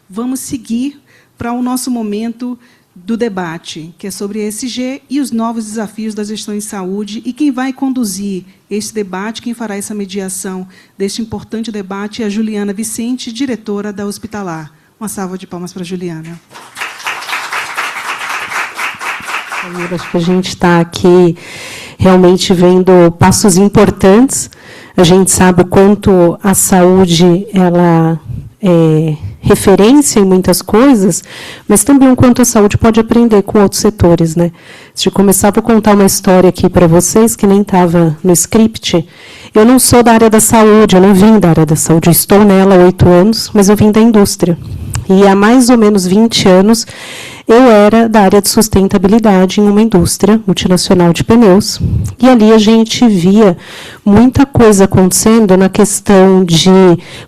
vamos seguir para o nosso momento do debate, que é sobre ESG e os novos desafios da gestão em saúde. E quem vai conduzir este debate, quem fará essa mediação deste importante debate é a Juliana Vicente, diretora da Hospitalar. Uma salva de palmas para a Juliana. Acho que a gente está aqui realmente vendo passos importantes. A gente sabe o quanto a saúde ela é referência em muitas coisas, mas também o quanto a saúde pode aprender com outros setores, né? Antes de começar, vou contar uma história aqui para vocês, que nem estava no script. Eu não sou da área da saúde, eu não vim da área da saúde, eu estou nela há 8 anos, mas eu vim da indústria. E há mais ou menos 20 anos, eu era da área de sustentabilidade em uma indústria multinacional de pneus. E ali a gente via muita coisa acontecendo na questão de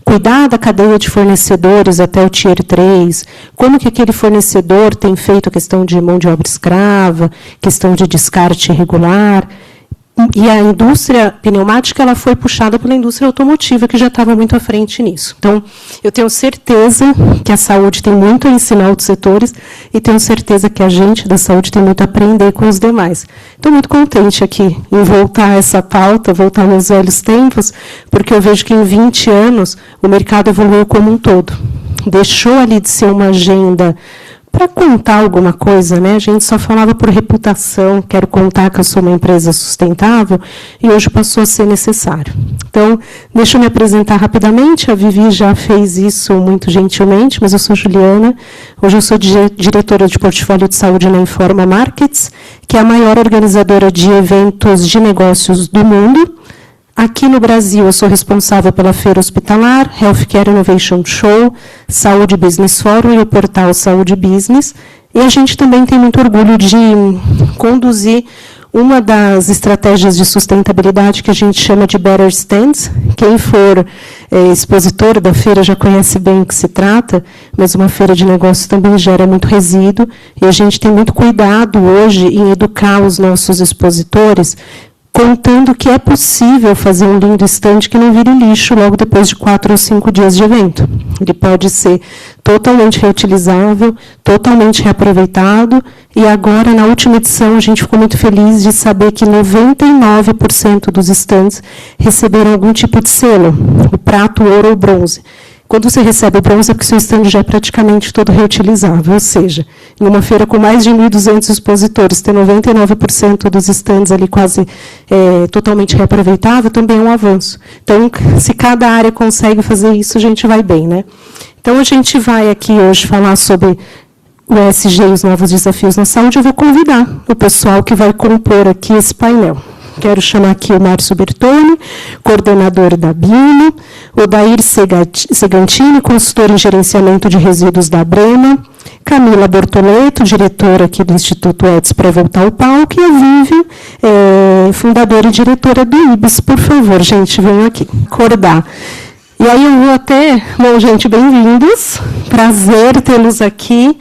cuidar da cadeia de fornecedores até o Tier 3, como que aquele fornecedor tem feito a questão de mão de obra escrava, questão de descarte irregular. E a indústria pneumática ela foi puxada pela indústria automotiva, que já estava muito à frente nisso. Então, eu tenho certeza que a saúde tem muito a ensinar outros setores e tenho certeza que a gente da saúde tem muito a aprender com os demais. Estou muito contente aqui em voltar a essa pauta, voltar aos velhos tempos, porque eu vejo que em 20 anos o mercado evoluiu como um todo. Deixou ali de ser uma agenda para contar alguma coisa, né? A gente só falava por reputação, quero contar que eu sou uma empresa sustentável, e hoje passou a ser necessário. Então, deixa eu me apresentar rapidamente, a Vivi já fez isso muito gentilmente, mas eu sou Juliana, hoje eu sou diretora de portfólio de saúde na Informa Markets, que é a maior organizadora de eventos de negócios do mundo. Aqui no Brasil, eu sou responsável pela Feira Hospitalar, Healthcare Innovation Show, Saúde Business Forum e o portal Saúde Business. E a gente também tem muito orgulho de conduzir uma das estratégias de sustentabilidade que a gente chama de Better Stands. Quem for expositor da feira já conhece bem o que se trata, mas uma feira de negócios também gera muito resíduo. E a gente tem muito cuidado hoje em educar os nossos expositores, contando que é possível fazer um lindo stand que não vire lixo logo depois de 4 ou 5 dias de evento. Ele pode ser totalmente reutilizável, totalmente reaproveitado, e agora, na última edição, a gente ficou muito feliz de saber que 99% dos stands receberam algum tipo de selo, o prato, ouro ou bronze. Quando você recebe o bronze, é porque o seu stand já é praticamente todo reutilizável. Ou seja, em uma feira com mais de 1.200 expositores, ter 99% dos stands ali quase totalmente reaproveitável, também é um avanço. Então, se cada área consegue fazer isso, a gente vai bem, né? Então, a gente vai aqui hoje falar sobre o ESG e os novos desafios na saúde. Eu vou convidar o pessoal que vai compor aqui esse painel. Quero chamar aqui o Márcio Bertoni, coordenador da BIMO, o Dair Segantini, consultor em gerenciamento de resíduos da Brema, Camila Bortoleto, diretora aqui do Instituto ETS, para voltar ao palco, e a Vivian, fundadora e diretora do IBS. Por favor, gente, venham aqui acordar. E aí eu vou até... Bom, gente, bem-vindos. Prazer tê-los aqui.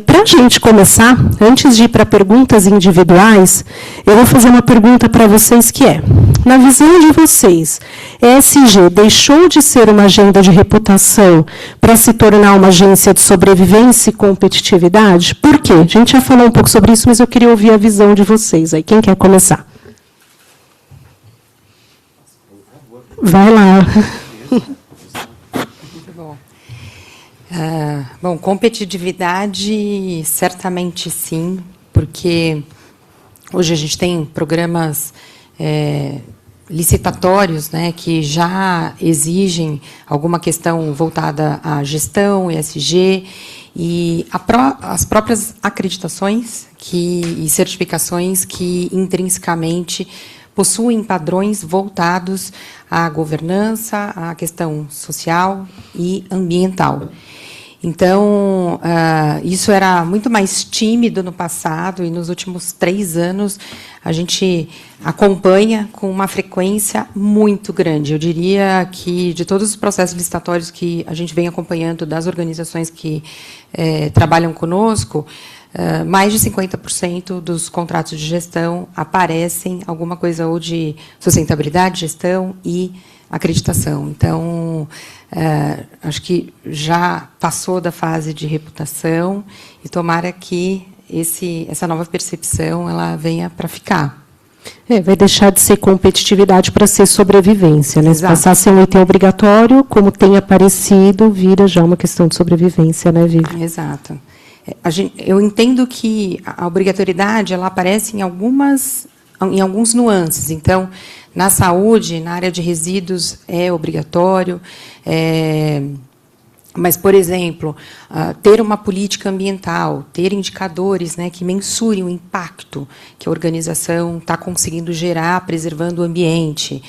Para a gente começar, antes de ir para perguntas individuais, eu vou fazer uma pergunta para vocês que é, na visão de vocês, ESG deixou de ser uma agenda de reputação para se tornar uma agência de sobrevivência e competitividade? Por quê? A gente já falou um pouco sobre isso, mas eu queria ouvir a visão de vocês. Aí, quem quer começar? Vai lá. Muito bom. Bom, competitividade, certamente sim, porque hoje a gente tem programas licitatórios, né, que já exigem alguma questão voltada à gestão, ESG, e as próprias acreditações e certificações que intrinsecamente possuem padrões voltados à governança, à questão social e ambiental. Então, isso era muito mais tímido no passado, e nos últimos 3 anos a gente acompanha com uma frequência muito grande. Eu diria que, de todos os processos licitatórios que a gente vem acompanhando das organizações que trabalham conosco, mais de 50% dos contratos de gestão aparecem alguma coisa ou de sustentabilidade, gestão e acreditação. Então, acho que já passou da fase de reputação e tomara que essa nova percepção ela venha para ficar. Vai deixar de ser competitividade para ser sobrevivência, né? Se passar a ser um item obrigatório, como tem aparecido, vira já uma questão de sobrevivência, né, Vivi? Exato. Eu entendo que a obrigatoriedade ela aparece em alguns nuances. Então, na saúde, na área de resíduos, é obrigatório. Mas, por exemplo, ter uma política ambiental, ter indicadores, né, que mensurem o impacto que a organização está conseguindo gerar, preservando o ambiente,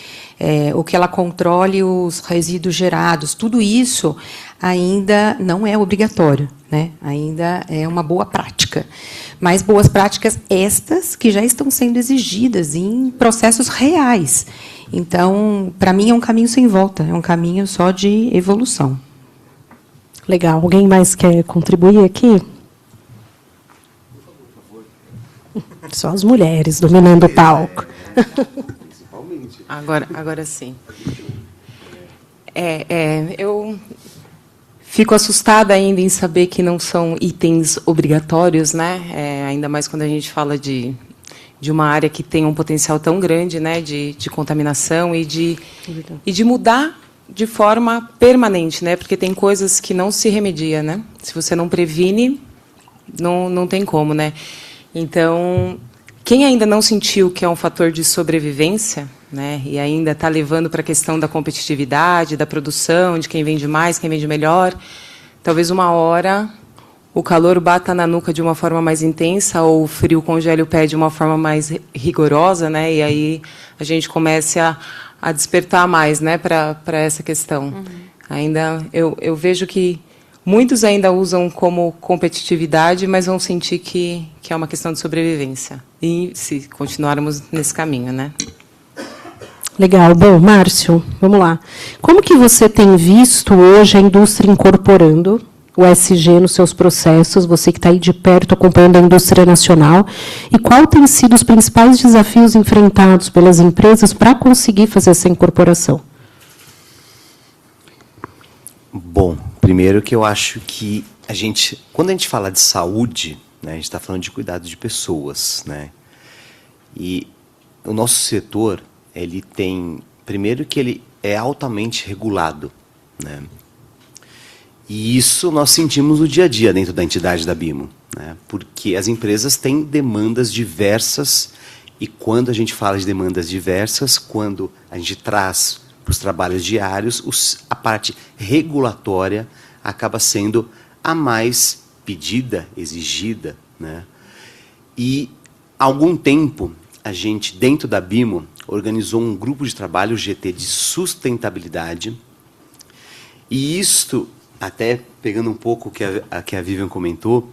ou que ela controle os resíduos gerados, tudo isso ainda não é obrigatório, né? Ainda é uma boa prática. Mas boas práticas estas que já estão sendo exigidas em processos reais. Então, para mim, é um caminho sem volta, é um caminho só de evolução. Legal. Alguém mais quer contribuir aqui? Só as mulheres dominando o palco. Agora sim. Eu fico assustada ainda em saber que não são itens obrigatórios, né? Ainda mais quando a gente fala de uma área que tem um potencial tão grande, né, de contaminação e de mudar de forma permanente, né? Porque tem coisas que não se remedia, né? Se você não previne, não tem como, né? Então, quem ainda não sentiu que é um fator de sobrevivência, né? E ainda está levando para a questão da competitividade, da produção, de quem vende mais, quem vende melhor, talvez uma hora o calor bata na nuca de uma forma mais intensa ou o frio congele o pé de uma forma mais rigorosa, né? E aí a gente comece a despertar mais, né, para essa questão. Uhum. Ainda eu vejo que muitos ainda usam como competitividade, mas vão sentir que é uma questão de sobrevivência. E se continuarmos nesse caminho, né? Legal. Bom, Márcio, vamos lá. Como que você tem visto hoje a indústria incorporando o ESG nos seus processos, você que está aí de perto acompanhando a indústria nacional, e qual tem sido os principais desafios enfrentados pelas empresas para conseguir fazer essa incorporação? Bom, primeiro que eu acho que quando a gente fala de saúde, né, a gente está falando de cuidado de pessoas, né? E o nosso setor, ele tem, primeiro que ele é altamente regulado, né? E isso nós sentimos no dia a dia dentro da entidade da BIMO, né? Porque as empresas têm demandas diversas, e quando a gente fala de demandas diversas, quando a gente traz para os trabalhos diários, a parte regulatória acaba sendo a mais pedida, exigida, né? E há algum tempo, a gente, dentro da BIMO, organizou um grupo de trabalho, o GT de sustentabilidade, e isto, até pegando um pouco o que a Vivian comentou,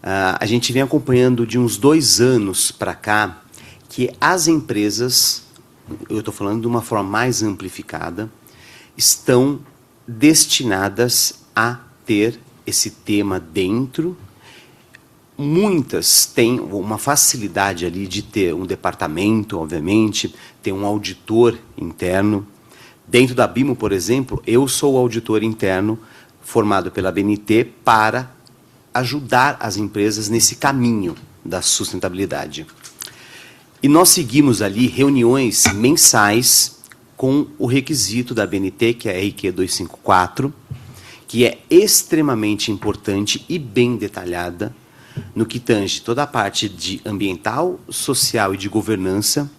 a gente vem acompanhando de uns 2 anos para cá que as empresas, eu estou falando de uma forma mais amplificada, estão destinadas a ter esse tema dentro. Muitas têm uma facilidade ali de ter um departamento, obviamente, ter um auditor interno. Dentro da BIMO, por exemplo, eu sou o auditor interno formado pela BNT para ajudar as empresas nesse caminho da sustentabilidade. E nós seguimos ali reuniões mensais com o requisito da BNT, que é a RQ 254, que é extremamente importante e bem detalhada no que tange toda a parte de ambiental, social e de governança,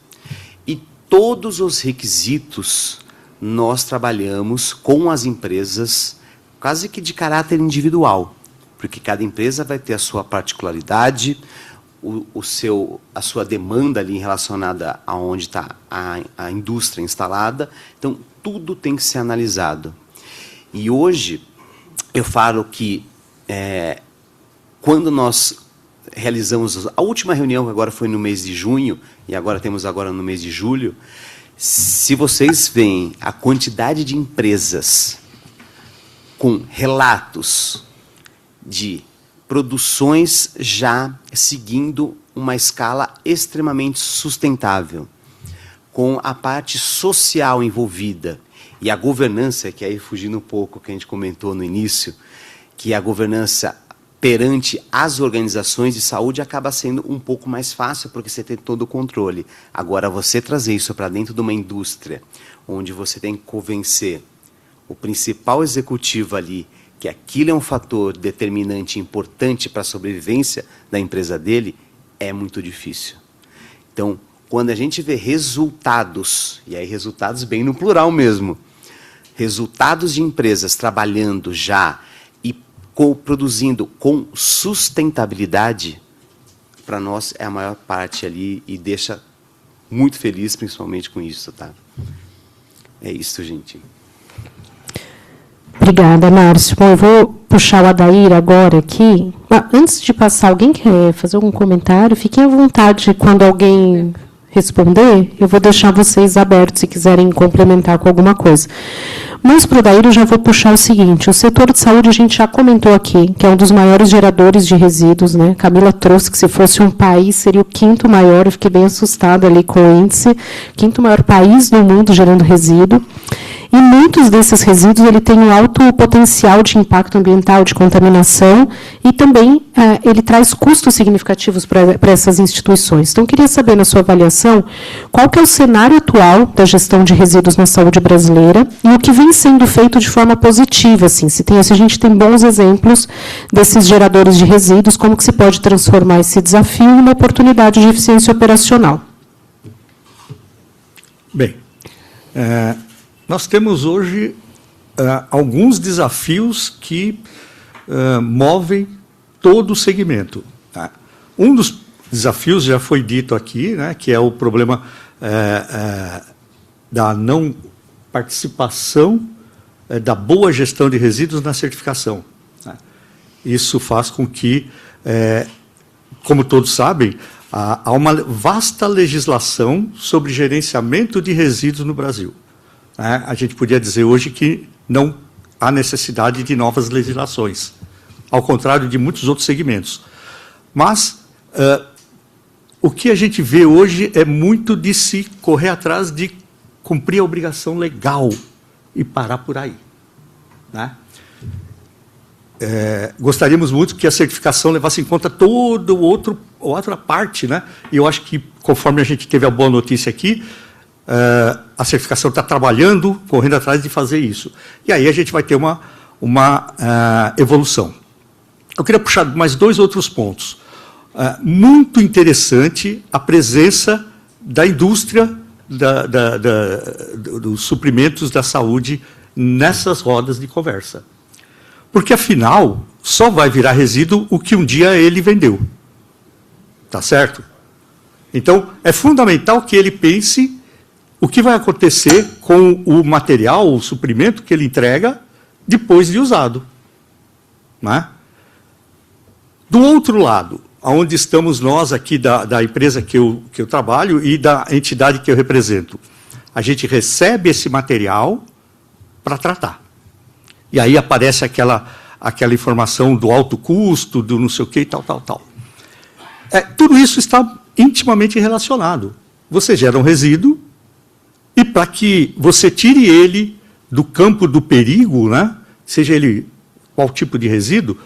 e todos os requisitos nós trabalhamos com as empresas quase que de caráter individual, porque cada empresa vai ter a sua particularidade, a sua demanda ali relacionada a onde está a indústria instalada. Então, tudo tem que ser analisado. E hoje, eu falo que, quando nós realizamos a última reunião, que agora foi no mês de junho, e agora temos agora no mês de julho, se vocês veem a quantidade de empresas com relatos de produções já seguindo uma escala extremamente sustentável, com a parte social envolvida E a governança, que aí fugindo um pouco, que a gente comentou no início, que a governança perante as organizações de saúde acaba sendo um pouco mais fácil, porque você tem todo o controle. Agora, você trazer isso para dentro de uma indústria, onde você tem que convencer o principal executivo ali, que aquilo é um fator determinante, importante para a sobrevivência da empresa dele, é muito difícil. Então, quando a gente vê resultados, e aí resultados bem no plural mesmo, resultados de empresas trabalhando já e produzindo com sustentabilidade, para nós é a maior parte ali e deixa muito feliz, principalmente com isso, tá? É isso, gente. Obrigada, Márcio. Bom, eu vou puxar o Adair agora aqui. Antes de passar, alguém quer fazer algum comentário? Fiquem à vontade quando alguém responder, eu vou deixar vocês abertos se quiserem complementar com alguma coisa. Mas para o Adair eu já vou puxar o seguinte, o setor de saúde a gente já comentou aqui, que é um dos maiores geradores de resíduos, né? Camila trouxe que se fosse um país seria o 5º maior, eu fiquei bem assustada ali com o índice, 5º maior país do mundo gerando resíduo. E muitos desses resíduos ele tem um alto potencial de impacto ambiental, de contaminação, e também ele traz custos significativos para essas instituições. Então, eu queria saber, na sua avaliação, qual que é o cenário atual da gestão de resíduos na saúde brasileira e o que vem sendo feito de forma positiva, assim, se a gente tem bons exemplos desses geradores de resíduos, como que se pode transformar esse desafio em uma oportunidade de eficiência operacional. Bem, nós temos hoje alguns desafios que movem todo o segmento. Tá? Um dos desafios já foi dito aqui, né, que é o problema da não participação da boa gestão de resíduos na certificação. Tá? Isso faz com que, como todos sabem, há uma vasta legislação sobre gerenciamento de resíduos no Brasil. A gente podia dizer hoje que não há necessidade de novas legislações, ao contrário de muitos outros segmentos. Mas o que a gente vê hoje é muito de se correr atrás de cumprir a obrigação legal e parar por aí. Né? Gostaríamos muito que a certificação levasse em conta toda outra parte, né? E eu acho que, conforme a gente teve a boa notícia aqui, a certificação está trabalhando, correndo atrás de fazer isso. E aí a gente vai ter uma evolução. Eu queria puxar mais 2 outros pontos. Muito interessante a presença da indústria dos suprimentos da saúde nessas rodas de conversa. Porque, afinal, só vai virar resíduo o que um dia ele vendeu. Tá certo? Então, é fundamental que ele pense o que vai acontecer com o material, o suprimento que ele entrega depois de usado. Né? Do outro lado, onde estamos nós aqui da empresa que eu trabalho e da entidade que eu represento, a gente recebe esse material para tratar. E aí aparece aquela informação do alto custo, do não sei o quê, tal. Tudo isso está intimamente relacionado. Você gera um resíduo, e para que você tire ele do campo do perigo, né, seja ele qual tipo de resíduo,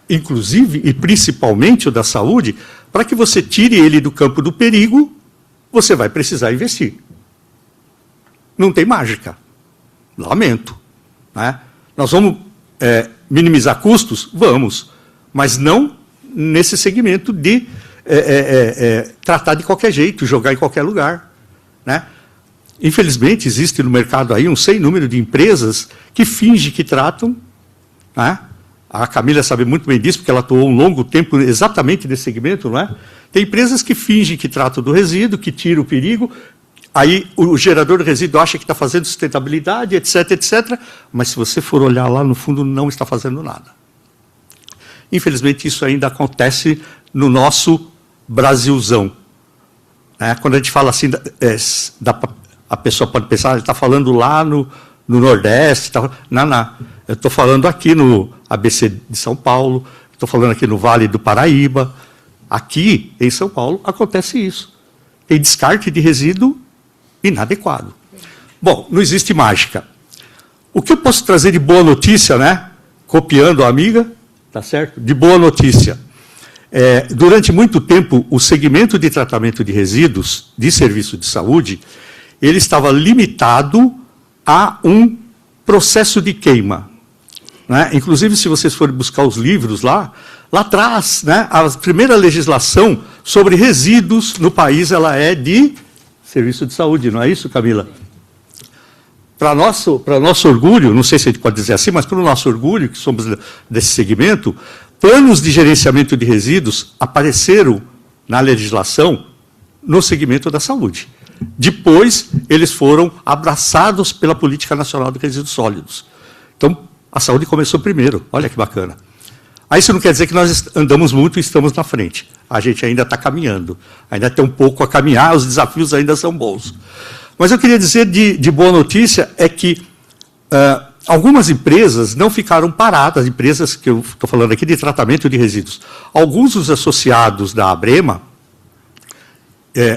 inclusive e principalmente o da saúde, para que você tire ele do campo do perigo, você vai precisar investir. Não tem mágica. Lamento. Né? Nós vamos minimizar custos? Vamos. Mas não nesse segmento de tratar de qualquer jeito, jogar em qualquer lugar. Né? Infelizmente, existe no mercado aí um sem número de empresas que fingem que tratam. Né? A Camila sabe muito bem disso, porque ela atuou um longo tempo exatamente nesse segmento. Não é? Tem empresas que fingem que tratam do resíduo, que tiram o perigo, aí o gerador de resíduo acha que está fazendo sustentabilidade, etc., mas se você for olhar lá no fundo, não está fazendo nada. Infelizmente, isso ainda acontece no nosso Brasilzão. Quando a gente fala assim, a pessoa pode pensar, ele está falando lá no Nordeste. Não. Eu estou falando aqui no ABC de São Paulo, estou falando aqui no Vale do Paraíba. Aqui, em São Paulo, acontece isso. Tem descarte de resíduo inadequado. Bom, não existe mágica. O que eu posso trazer de boa notícia, né? Copiando a amiga, tá certo? De boa notícia. Durante muito tempo, o segmento de tratamento de resíduos de serviço de saúde, ele estava limitado a um processo de queima. Né? Inclusive, se vocês forem buscar os livros lá atrás, né, a primeira legislação sobre resíduos no país ela é de serviço de saúde, não é isso, Camila? Para nosso orgulho, não sei se a gente pode dizer assim, mas para o nosso orgulho, que somos desse segmento, planos de gerenciamento de resíduos apareceram na legislação no segmento da saúde. Depois, eles foram abraçados pela Política Nacional de Resíduos Sólidos. Então, a saúde começou primeiro, olha que bacana. Aí isso não quer dizer que nós andamos muito e estamos na frente. A gente ainda está caminhando, ainda tem um pouco a caminhar, os desafios ainda são bons. Mas eu queria dizer de boa notícia é que algumas empresas não ficaram paradas, empresas que eu estou falando aqui de tratamento de resíduos. Alguns dos associados da Abrema,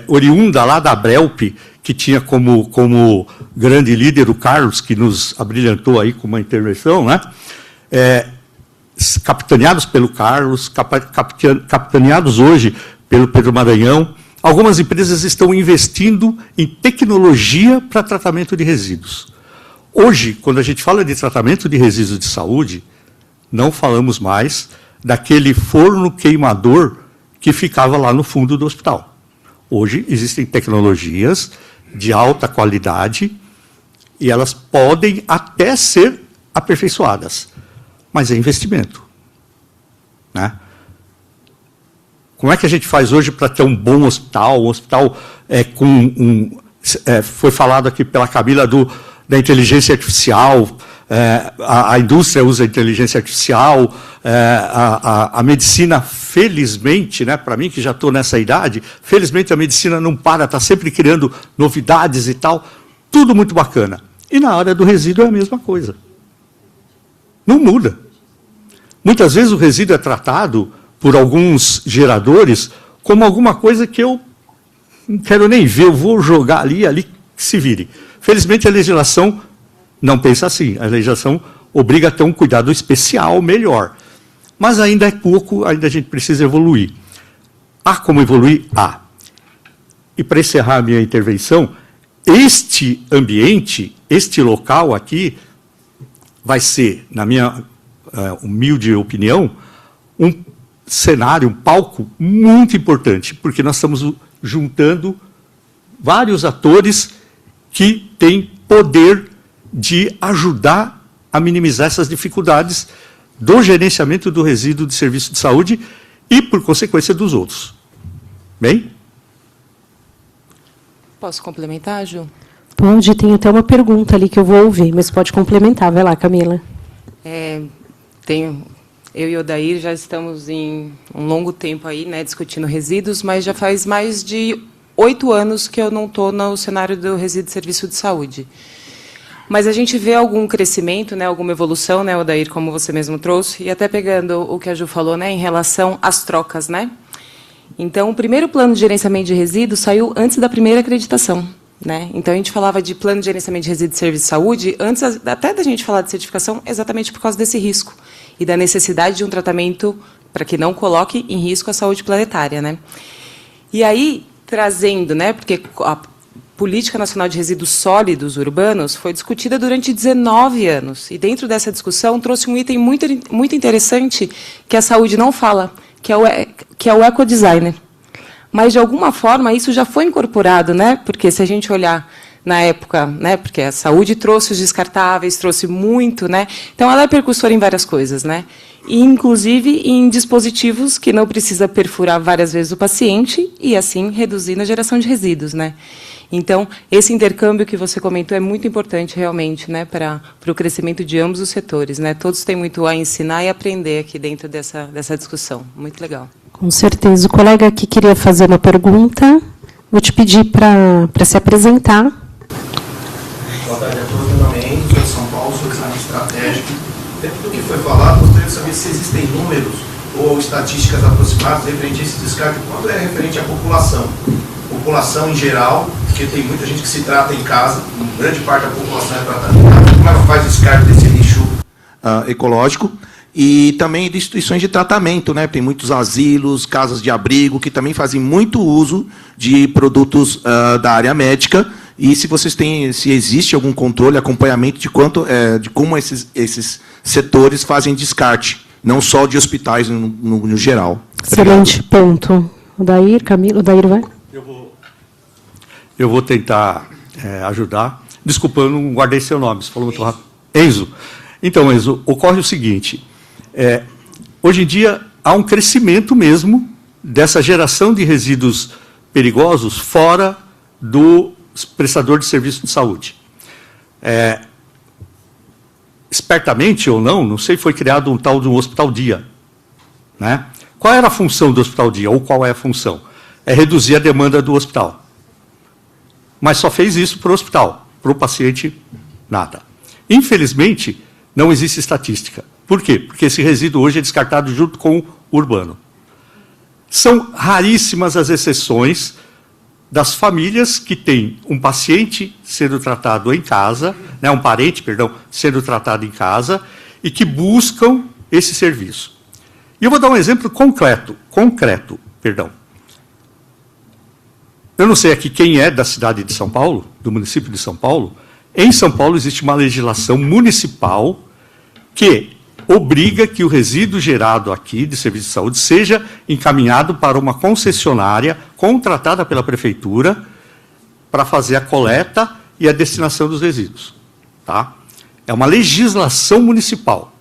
oriunda lá da Abrelp, que tinha como grande líder o Carlos, que nos abrilhantou aí com uma intervenção, né? Capitaneados pelo Carlos, capitaneados hoje pelo Pedro Maranhão. Algumas empresas estão investindo em tecnologia para tratamento de resíduos. Hoje, quando a gente fala de tratamento de resíduos de saúde, não falamos mais daquele forno queimador que ficava lá no fundo do hospital. Hoje existem tecnologias de alta qualidade e elas podem até ser aperfeiçoadas, mas é investimento, né? Como é que a gente faz hoje para ter um bom hospital? Um hospital foi falado aqui pela Camila da inteligência artificial, a indústria usa a inteligência artificial, a medicina, felizmente, né, para mim que já estou nessa idade, felizmente a medicina não para, está sempre criando novidades e tal, tudo muito bacana. E na área do resíduo é a mesma coisa. Não muda. Muitas vezes o resíduo é tratado por alguns geradores como alguma coisa que eu não quero nem ver, eu vou jogar ali que se vire. Felizmente a legislação não pensa assim, a legislação obriga a ter um cuidado especial, melhor. Mas ainda é pouco, ainda a gente precisa evoluir. Há como evoluir? Há. E para encerrar a minha intervenção, este ambiente, este local aqui, vai ser, na minha humilde opinião, um cenário, um palco muito importante, porque nós estamos juntando vários atores que têm poder de ajudar a minimizar essas dificuldades do gerenciamento do resíduo de serviço de saúde e, por consequência, dos outros. Bem? Posso complementar, Ju? Pode, tem até uma pergunta ali que eu vou ouvir, mas pode complementar. Vai lá, Camila. Eu e o Odair já estamos em um longo tempo aí, né, discutindo resíduos, mas já faz mais de 8 anos que eu não estou no cenário do resíduo de serviço de saúde. Mas a gente vê algum crescimento, né, alguma evolução, né, Odair, como você mesmo trouxe, e até pegando o que a Ju falou, né, em relação às trocas, né? Então, o primeiro plano de gerenciamento de resíduos saiu antes da primeira acreditação, né? Então, a gente falava de plano de gerenciamento de resíduos de serviço de saúde, antes até da gente falar de certificação, exatamente por causa desse risco e da necessidade de um tratamento para que não coloque em risco a saúde planetária, né? E aí, trazendo, né, porque a Política Nacional de Resíduos Sólidos Urbanos foi discutida durante 19 anos. E, dentro dessa discussão, trouxe um item muito interessante que a saúde não fala, que é o ecodesigner. Mas, de alguma forma, isso já foi incorporado, né? Porque, se a gente olhar na época, né, porque a saúde trouxe os descartáveis, trouxe muito, né? Então, ela é percussora em várias coisas, né? E, inclusive, em dispositivos que não precisa perfurar várias vezes o paciente e, assim, reduzir na geração de resíduos, né? Então, esse intercâmbio que você comentou é muito importante, realmente, né, para o crescimento de ambos os setores, né? Todos têm muito a ensinar e aprender aqui dentro dessa discussão. Muito legal. Com certeza. O colega aqui queria fazer uma pergunta. Vou te pedir para se apresentar. Boa tarde a todos. Meu nome é Enzo, sou de São Paulo, sou designer estratégico. Dentro do que foi falado, gostaria de saber se existem números ou estatísticas aproximadas referente a esse descarte, quando é referente à população. O população em geral, porque tem muita gente que se trata em casa, grande parte da população é tratada em casa, como ela faz o descarte desse lixo ecológico, e também de instituições de tratamento, né? Tem muitos asilos, casas de abrigo, que também fazem muito uso de produtos da área médica. E se existe algum controle, acompanhamento de como esses setores fazem descarte, não só de hospitais no geral. Excelente ponto. O Dair, Camilo, o Dair vai? Eu vou tentar ajudar. Desculpa, eu não guardei seu nome, você falou muito rápido. Enzo. Então, Enzo, ocorre o seguinte, hoje em dia há um crescimento mesmo dessa geração de resíduos perigosos fora do prestador de serviço de saúde. Espertamente ou não sei, foi criado um tal de um hospital-dia. Né? Qual era a função do hospital-dia, ou qual é a função? É reduzir a demanda do hospital. Mas só fez isso para o hospital, para o paciente, nada. Infelizmente, não existe estatística. Por quê? Porque esse resíduo hoje é descartado junto com o urbano. São raríssimas as exceções das famílias que têm um paciente sendo tratado em casa, né, um parente, perdão, sendo tratado em casa, e que buscam esse serviço. E eu vou dar um exemplo concreto. Eu não sei aqui quem é da cidade de São Paulo, do município de São Paulo. Em São Paulo existe uma legislação municipal que obriga que o resíduo gerado aqui de serviço de saúde seja encaminhado para uma concessionária contratada pela prefeitura para fazer a coleta e a destinação dos resíduos. Tá? É uma legislação municipal.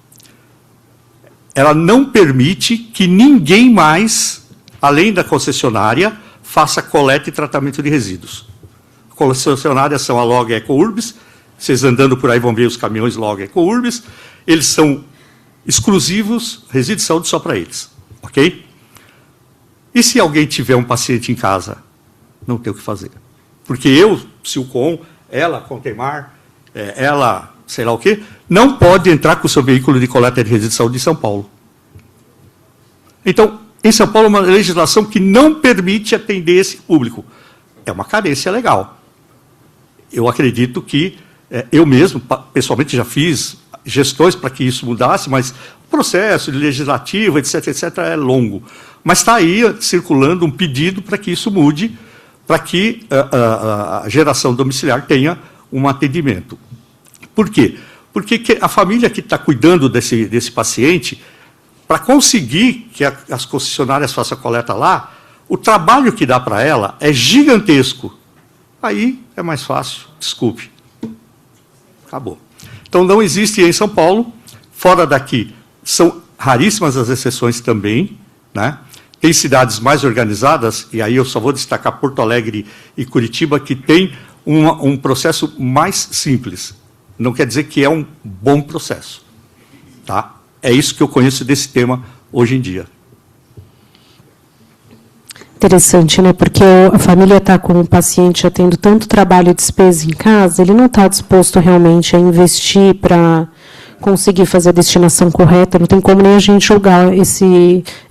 Ela não permite que ninguém mais, além da concessionária, faça coleta e tratamento de resíduos. Concessionárias são a Log Eco-Urbis, vocês andando por aí vão ver os caminhões Log Eco-Urbis, eles são exclusivos, resíduos de saúde só para eles. Ok? E se alguém tiver um paciente em casa? Não tem o que fazer. Porque eu, Silcom, ela, Contemar, ela, sei lá o quê, não pode entrar com o seu veículo de coleta de resíduos de saúde em São Paulo. Então, em São Paulo, uma legislação que não permite atender esse público. É uma carência legal. Eu acredito que eu mesmo, pessoalmente, já fiz gestões para que isso mudasse, mas o processo legislativo, etc., é longo. Mas está aí circulando um pedido para que isso mude, para que a geração domiciliar tenha um atendimento. Por quê? Porque a família que está cuidando desse paciente, para conseguir que as concessionárias façam a coleta lá, o trabalho que dá para ela é gigantesco. Aí é mais fácil, desculpe. Acabou. Então, não existe em São Paulo, fora daqui, são raríssimas as exceções também, né? Tem cidades mais organizadas, e aí eu só vou destacar Porto Alegre e Curitiba, que tem um processo mais simples. Não quer dizer que é um bom processo. Tá? É isso que eu conheço desse tema hoje em dia. Interessante, né? Porque a família está com o paciente já tendo tanto trabalho e despesa em casa, ele não está disposto realmente a investir para conseguir fazer a destinação correta, não tem como nem a gente julgar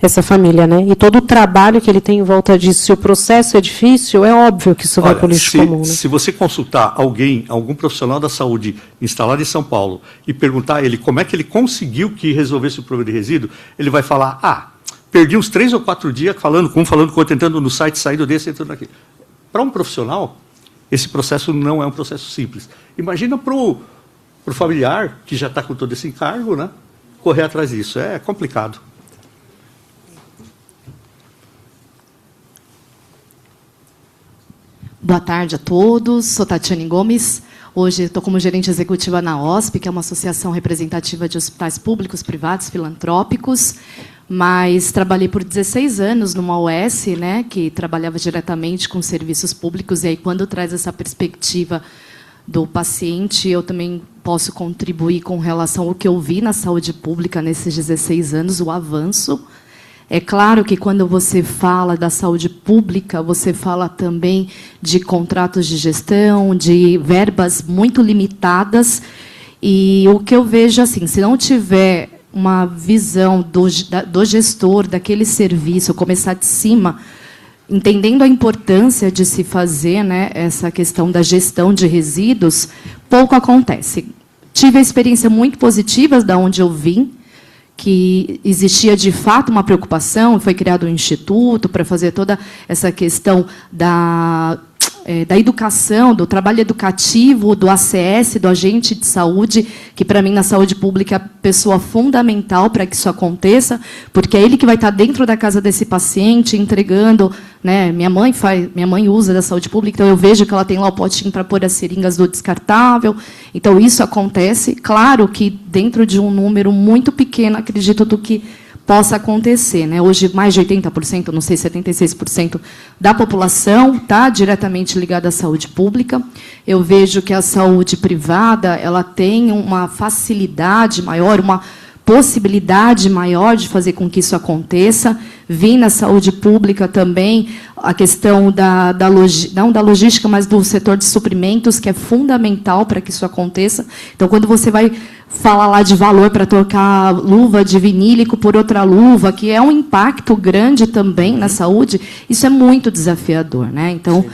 essa família, né? E todo o trabalho que ele tem em volta disso, se o processo é difícil, é óbvio que isso vai para o lixo comum. Né? Se você consultar algum profissional da saúde instalado em São Paulo, e perguntar a ele como é que ele conseguiu que resolvesse o problema de resíduo, ele vai falar, perdi uns 3 ou 4 dias falando com o outro, entrando no site, saindo desse, entrando aqui. Para um profissional, esse processo não é um processo simples. Imagina para o familiar, que já está com todo esse encargo, né, correr atrás disso. É complicado. Boa tarde a todos. Sou Tatiane Gomes. Hoje estou como gerente executiva na OSP, que é uma associação representativa de hospitais públicos, privados, filantrópicos. Mas trabalhei por 16 anos numa OS, né, que trabalhava diretamente com serviços públicos. E aí, quando traz essa perspectiva do paciente, eu também posso contribuir com relação ao que eu vi na saúde pública nesses 16 anos, o avanço. É claro que, quando você fala da saúde pública, você fala também de contratos de gestão, de verbas muito limitadas. E o que eu vejo, assim, se não tiver uma visão do gestor daquele serviço, começar de cima, entendendo a importância de se fazer, né, essa questão da gestão de resíduos, pouco acontece. Tive a experiência muito positiva da onde eu vim, que existia, de fato, uma preocupação, foi criado um instituto para fazer toda essa questão da educação, do trabalho educativo, do ACS, do agente de saúde, que, para mim, na saúde pública, é a pessoa fundamental para que isso aconteça, porque é ele que vai estar dentro da casa desse paciente, entregando, né? Minha mãe usa da saúde pública, então eu vejo que ela tem lá o potinho para pôr as seringas do descartável. Então, isso acontece. Claro que, dentro de um número muito pequeno, acredito do que possa acontecer, né? Hoje, mais de 80%, não sei, 76% da população está diretamente ligada à saúde pública. Eu vejo que a saúde privada ela tem uma facilidade maior, uma possibilidade maior de fazer com que isso aconteça. Vi na saúde pública também a questão não da logística, mas do setor de suprimentos, que é fundamental para que isso aconteça. Então, quando você vai falar lá de valor para trocar luva de vinílico por outra luva, que é um impacto grande também na saúde, isso é muito desafiador, né? Então,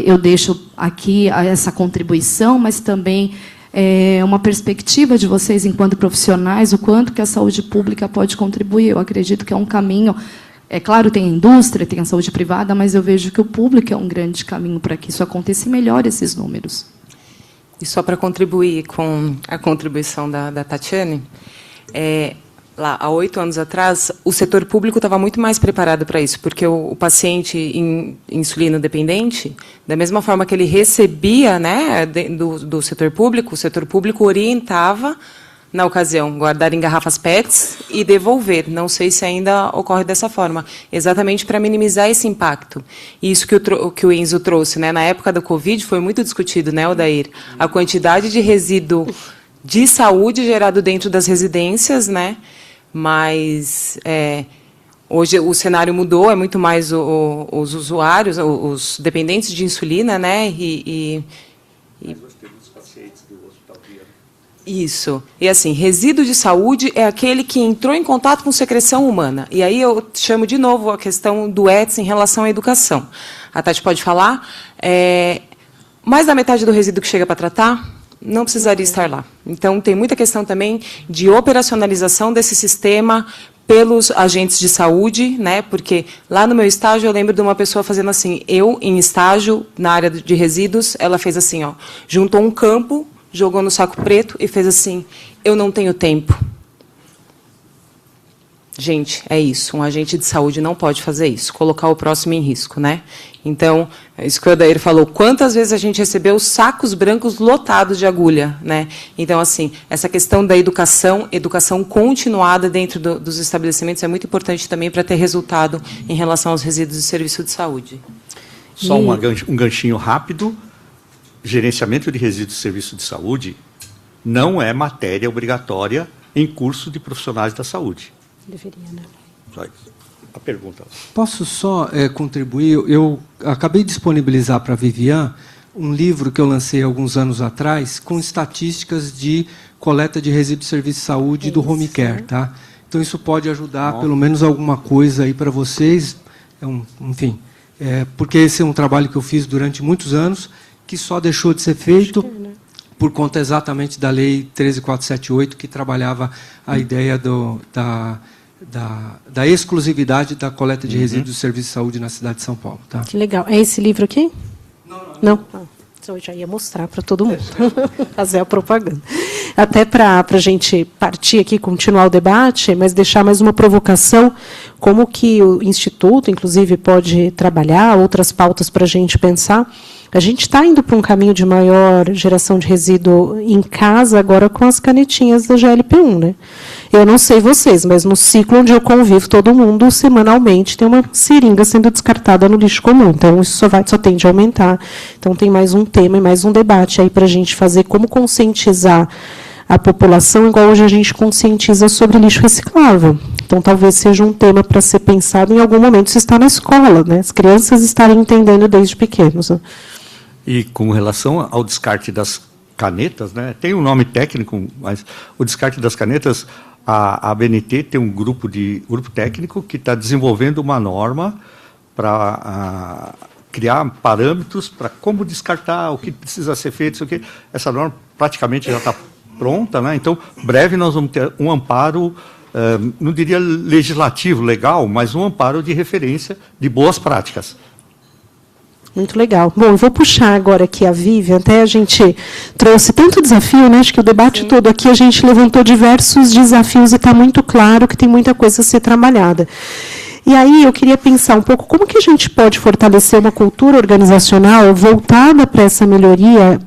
eu deixo aqui essa contribuição, mas também uma perspectiva de vocês, enquanto profissionais, o quanto que a saúde pública pode contribuir. Eu acredito que é um caminho. É claro, tem a indústria, tem a saúde privada, mas eu vejo que o público é um grande caminho para que isso aconteça e melhore esses números. E só para contribuir com a contribuição da Tatiane, lá há 8 anos atrás, o setor público estava muito mais preparado para isso, porque o paciente insulino dependente, da mesma forma que ele recebia, né, do setor público, o setor público orientava, na ocasião, guardar em garrafas PETs e devolver. Não sei se ainda ocorre dessa forma, exatamente para minimizar esse impacto. E isso que o Enzo trouxe, né, na época da Covid, foi muito discutido, né, Odair? A quantidade de resíduo de saúde gerado dentro das residências, né? Mas hoje o cenário mudou, é muito mais os usuários, os dependentes de insulina, né? Isso. E assim, resíduo de saúde é aquele que entrou em contato com secreção humana. E aí eu chamo de novo a questão do ETS em relação à educação. A Tati pode falar. Mais da metade do resíduo que chega para tratar não precisaria estar lá. Então, tem muita questão também de operacionalização desse sistema pelos agentes de saúde, né? Porque lá no meu estágio eu lembro de uma pessoa fazendo assim, eu em estágio na área de resíduos, ela fez assim, ó, juntou um campo, jogou no saco preto e fez assim, eu não tenho tempo. Gente, é isso. Um agente de saúde não pode fazer isso, colocar o próximo em risco, né? Então, isso que o Odair falou, quantas vezes a gente recebeu sacos brancos lotados de agulha, né? Então, assim, essa questão da educação continuada dentro dos estabelecimentos é muito importante também para ter resultado em relação aos resíduos de serviço de saúde. Só um ganchinho rápido. Gerenciamento de resíduos de serviço de saúde não é matéria obrigatória em curso de profissionais da saúde. Deveria, né? Só isso. A pergunta. Posso só contribuir? Eu acabei de disponibilizar para a Vivian um livro que eu lancei alguns anos atrás com estatísticas de coleta de resíduos de serviço de saúde do home care, tá? Então isso pode ajudar pelo menos alguma coisa aí para vocês. Enfim, porque esse é um trabalho que eu fiz durante muitos anos que só deixou de ser feito por conta exatamente da Lei 13.478, que trabalhava a ideia da exclusividade da coleta de resíduos de serviço de saúde na cidade de São Paulo. Tá? Que legal. É esse livro aqui? Não. Eu já ia mostrar para todo mundo, fazer a propaganda. Até para a gente partir aqui, continuar o debate, mas deixar mais uma provocação, como que o Instituto, inclusive, pode trabalhar, outras pautas para a gente pensar. A gente está indo para um caminho de maior geração de resíduo em casa, agora com as canetinhas da GLP-1. Né? Eu não sei vocês, mas no ciclo onde eu convivo, todo mundo, semanalmente, tem uma seringa sendo descartada no lixo comum. Então, isso só tende a aumentar. Então, tem mais um tema e mais um debate aí para a gente fazer como conscientizar a população, igual hoje a gente conscientiza sobre lixo reciclável. Então, talvez seja um tema para ser pensado em algum momento, se está na escola, né? As crianças estarem entendendo desde pequenos. Né? E com relação ao descarte das canetas, né, tem um nome técnico, mas o descarte das canetas, a ABNT tem um grupo técnico que está desenvolvendo uma norma para criar parâmetros para como descartar, o que precisa ser feito, isso aqui. Essa norma praticamente já está pronta, né? Então, breve nós vamos ter um amparo, não diria legislativo, legal, mas um amparo de referência de boas práticas. Muito legal. Bom, eu vou puxar agora aqui a Vivian, até a gente trouxe tanto desafio, né? Acho que o debate todo aqui a gente levantou diversos desafios e está muito claro que tem muita coisa a ser trabalhada. E aí eu queria pensar um pouco como que a gente pode fortalecer uma cultura organizacional voltada para essa melhoria,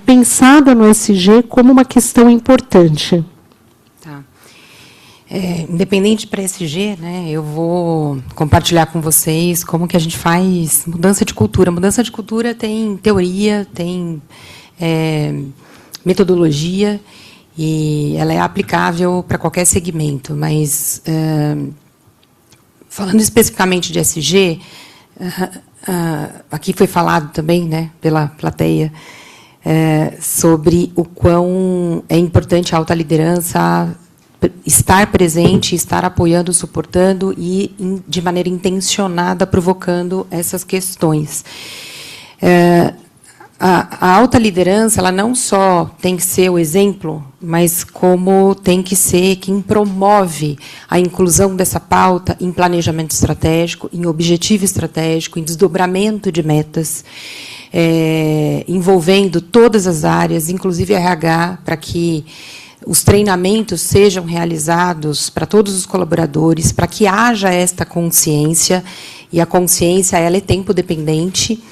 pensada no ESG como uma questão importante. Tá. Independente para ESG, né, eu vou compartilhar com vocês como que a gente faz mudança de cultura. Mudança de cultura tem teoria, tem metodologia, e ela é aplicável para qualquer segmento, mas falando especificamente de ESG, aqui foi falado também, né, pela plateia, sobre o quão é importante a alta liderança estar presente, estar apoiando, suportando e, de maneira intencionada, provocando essas questões. A alta liderança, ela não só tem que ser o exemplo, mas como tem que ser quem promove a inclusão dessa pauta em planejamento estratégico, em objetivo estratégico, em desdobramento de metas, envolvendo todas as áreas, inclusive RH, para que os treinamentos sejam realizados para todos os colaboradores, para que haja esta consciência, e a consciência ela é tempo dependente,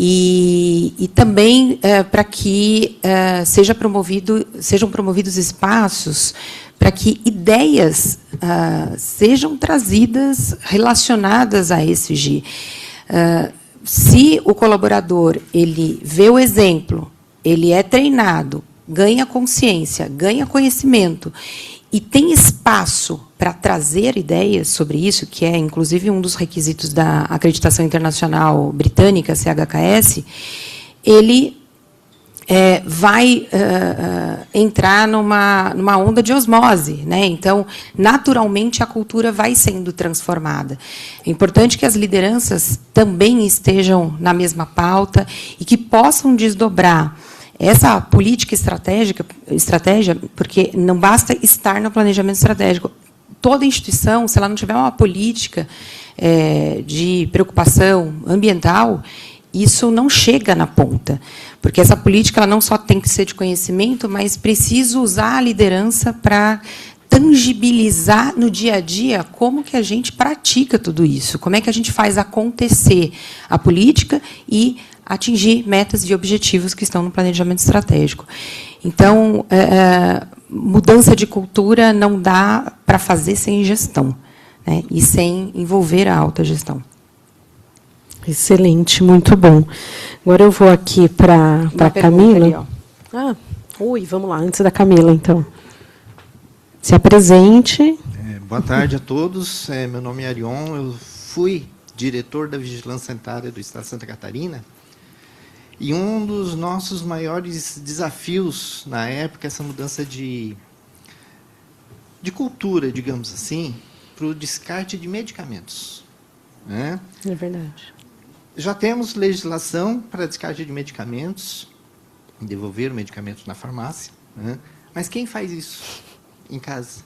e também para que sejam promovidos espaços para que ideias sejam trazidas relacionadas a ESG. Se o colaborador ele vê o exemplo, ele é treinado, ganha consciência, ganha conhecimento e tem espaço para trazer ideias sobre isso, que é, inclusive, um dos requisitos da acreditação internacional britânica, CHKS, ele vai entrar numa onda de osmose, né? Então, naturalmente, a cultura vai sendo transformada. É importante que as lideranças também estejam na mesma pauta e que possam desdobrar essa política estratégia, porque não basta estar no planejamento estratégico. Toda instituição, se ela não tiver uma política de preocupação ambiental, isso não chega na ponta. Porque essa política ela não só tem que ser de conhecimento, mas precisa usar a liderança para tangibilizar no dia a dia como que a gente pratica tudo isso, como é que a gente faz acontecer a política e atingir metas e objetivos que estão no planejamento estratégico. Então, mudança de cultura não dá para fazer sem gestão, né, e sem envolver a alta gestão. Excelente, muito bom. Agora eu vou aqui para a Camila. Ali, vamos lá, antes da Camila, então. Se apresente. Boa tarde a todos. Meu nome é Arion, eu fui diretor da Vigilância Sanitária do Estado de Santa Catarina. E um dos nossos maiores desafios na época, essa mudança de cultura, digamos assim, para o descarte de medicamentos. Né? É verdade. Já temos legislação para descarte de medicamentos, devolver medicamentos na farmácia, né? Mas quem faz isso em casa?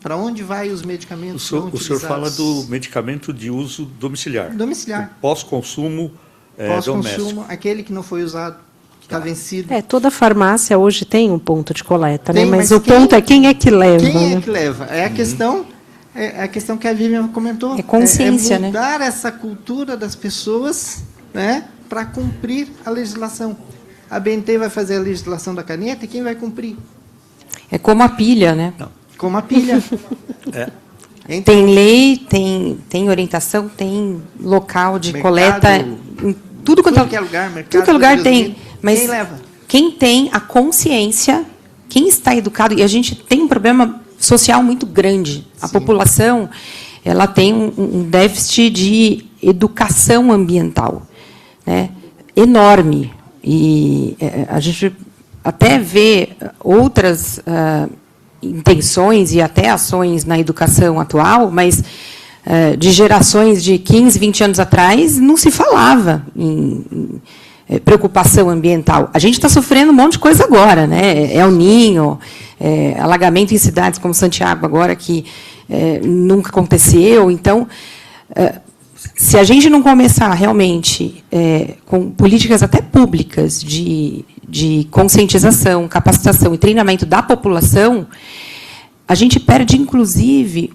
Para onde vai os medicamentos? O senhor fala do medicamento de uso domiciliar. Domiciliar. Pós-consumo doméstico. Pós-consumo, aquele que não foi usado, que está vencido. Toda farmácia hoje tem um ponto de coleta, tem, né? Mas o ponto é quem é que leva. Quem é que leva? É a questão que a Vivian comentou. É consciência, né? Mudar essa cultura das pessoas, né, para cumprir a legislação. A BNT vai fazer a legislação da caneta e quem vai cumprir? É como a pilha, né? Não. Como a pilha. Tem lei, tem orientação, tem local de mercado, coleta, em tudo quanto é lugar, mercado, tudo que é lugar tem. Mas quem leva? Quem tem a consciência, quem está educado, e a gente tem um problema social muito grande. A população ela tem um déficit de educação ambiental, né, enorme. E a gente até vê outras intenções e até ações na educação atual, mas de gerações de 15, 20 anos atrás, não se falava em preocupação ambiental. A gente está sofrendo um monte de coisa agora, né? El Niño, alagamento em cidades como Santiago agora, que nunca aconteceu. Então, se a gente não começar realmente com políticas até públicas de conscientização, capacitação e treinamento da população, a gente perde, inclusive,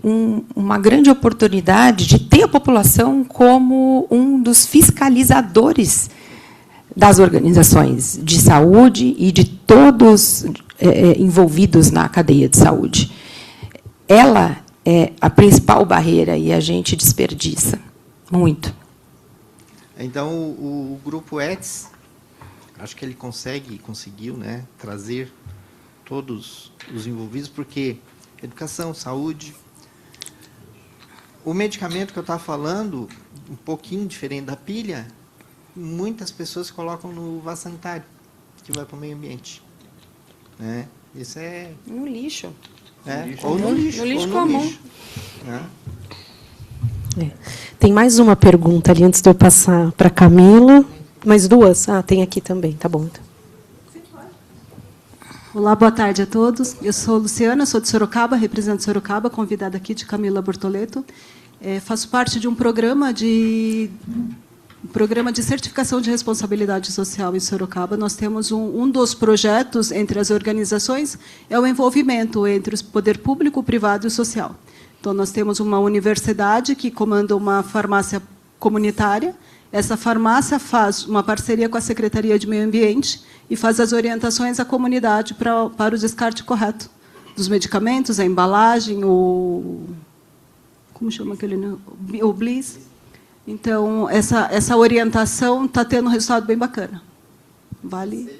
uma grande oportunidade de ter a população como um dos fiscalizadores das organizações de saúde e de todos envolvidos na cadeia de saúde. Ela é a principal barreira e a gente desperdiça muito. Então, o grupo ETS, acho que ele conseguiu, né, trazer todos os envolvidos, porque educação, saúde. O medicamento que eu estava falando, um pouquinho diferente da pilha, muitas pessoas colocam no vaso sanitário, que vai para o meio ambiente. Né? Isso é... No lixo. Ou no lixo. No lixo comum. Né? Tem mais uma pergunta ali, antes de eu passar para a Camila. Mais duas? Ah, tem aqui também. Tá bom. Então. Olá, boa tarde a todos. Eu sou Luciana, sou de Sorocaba, represento Sorocaba, convidada aqui de Camila Bortoleto. Faço parte de um programa de certificação de responsabilidade social em Sorocaba. Nós temos um dos projetos entre as organizações é o envolvimento entre o poder público, o privado e o social. Então, nós temos uma universidade que comanda uma farmácia comunitária. Essa farmácia faz uma parceria com a Secretaria de Meio Ambiente e faz as orientações à comunidade para o descarte correto dos medicamentos, a embalagem, como chama aquele, o Bliss. Então, essa orientação está tendo um resultado bem bacana. Vale.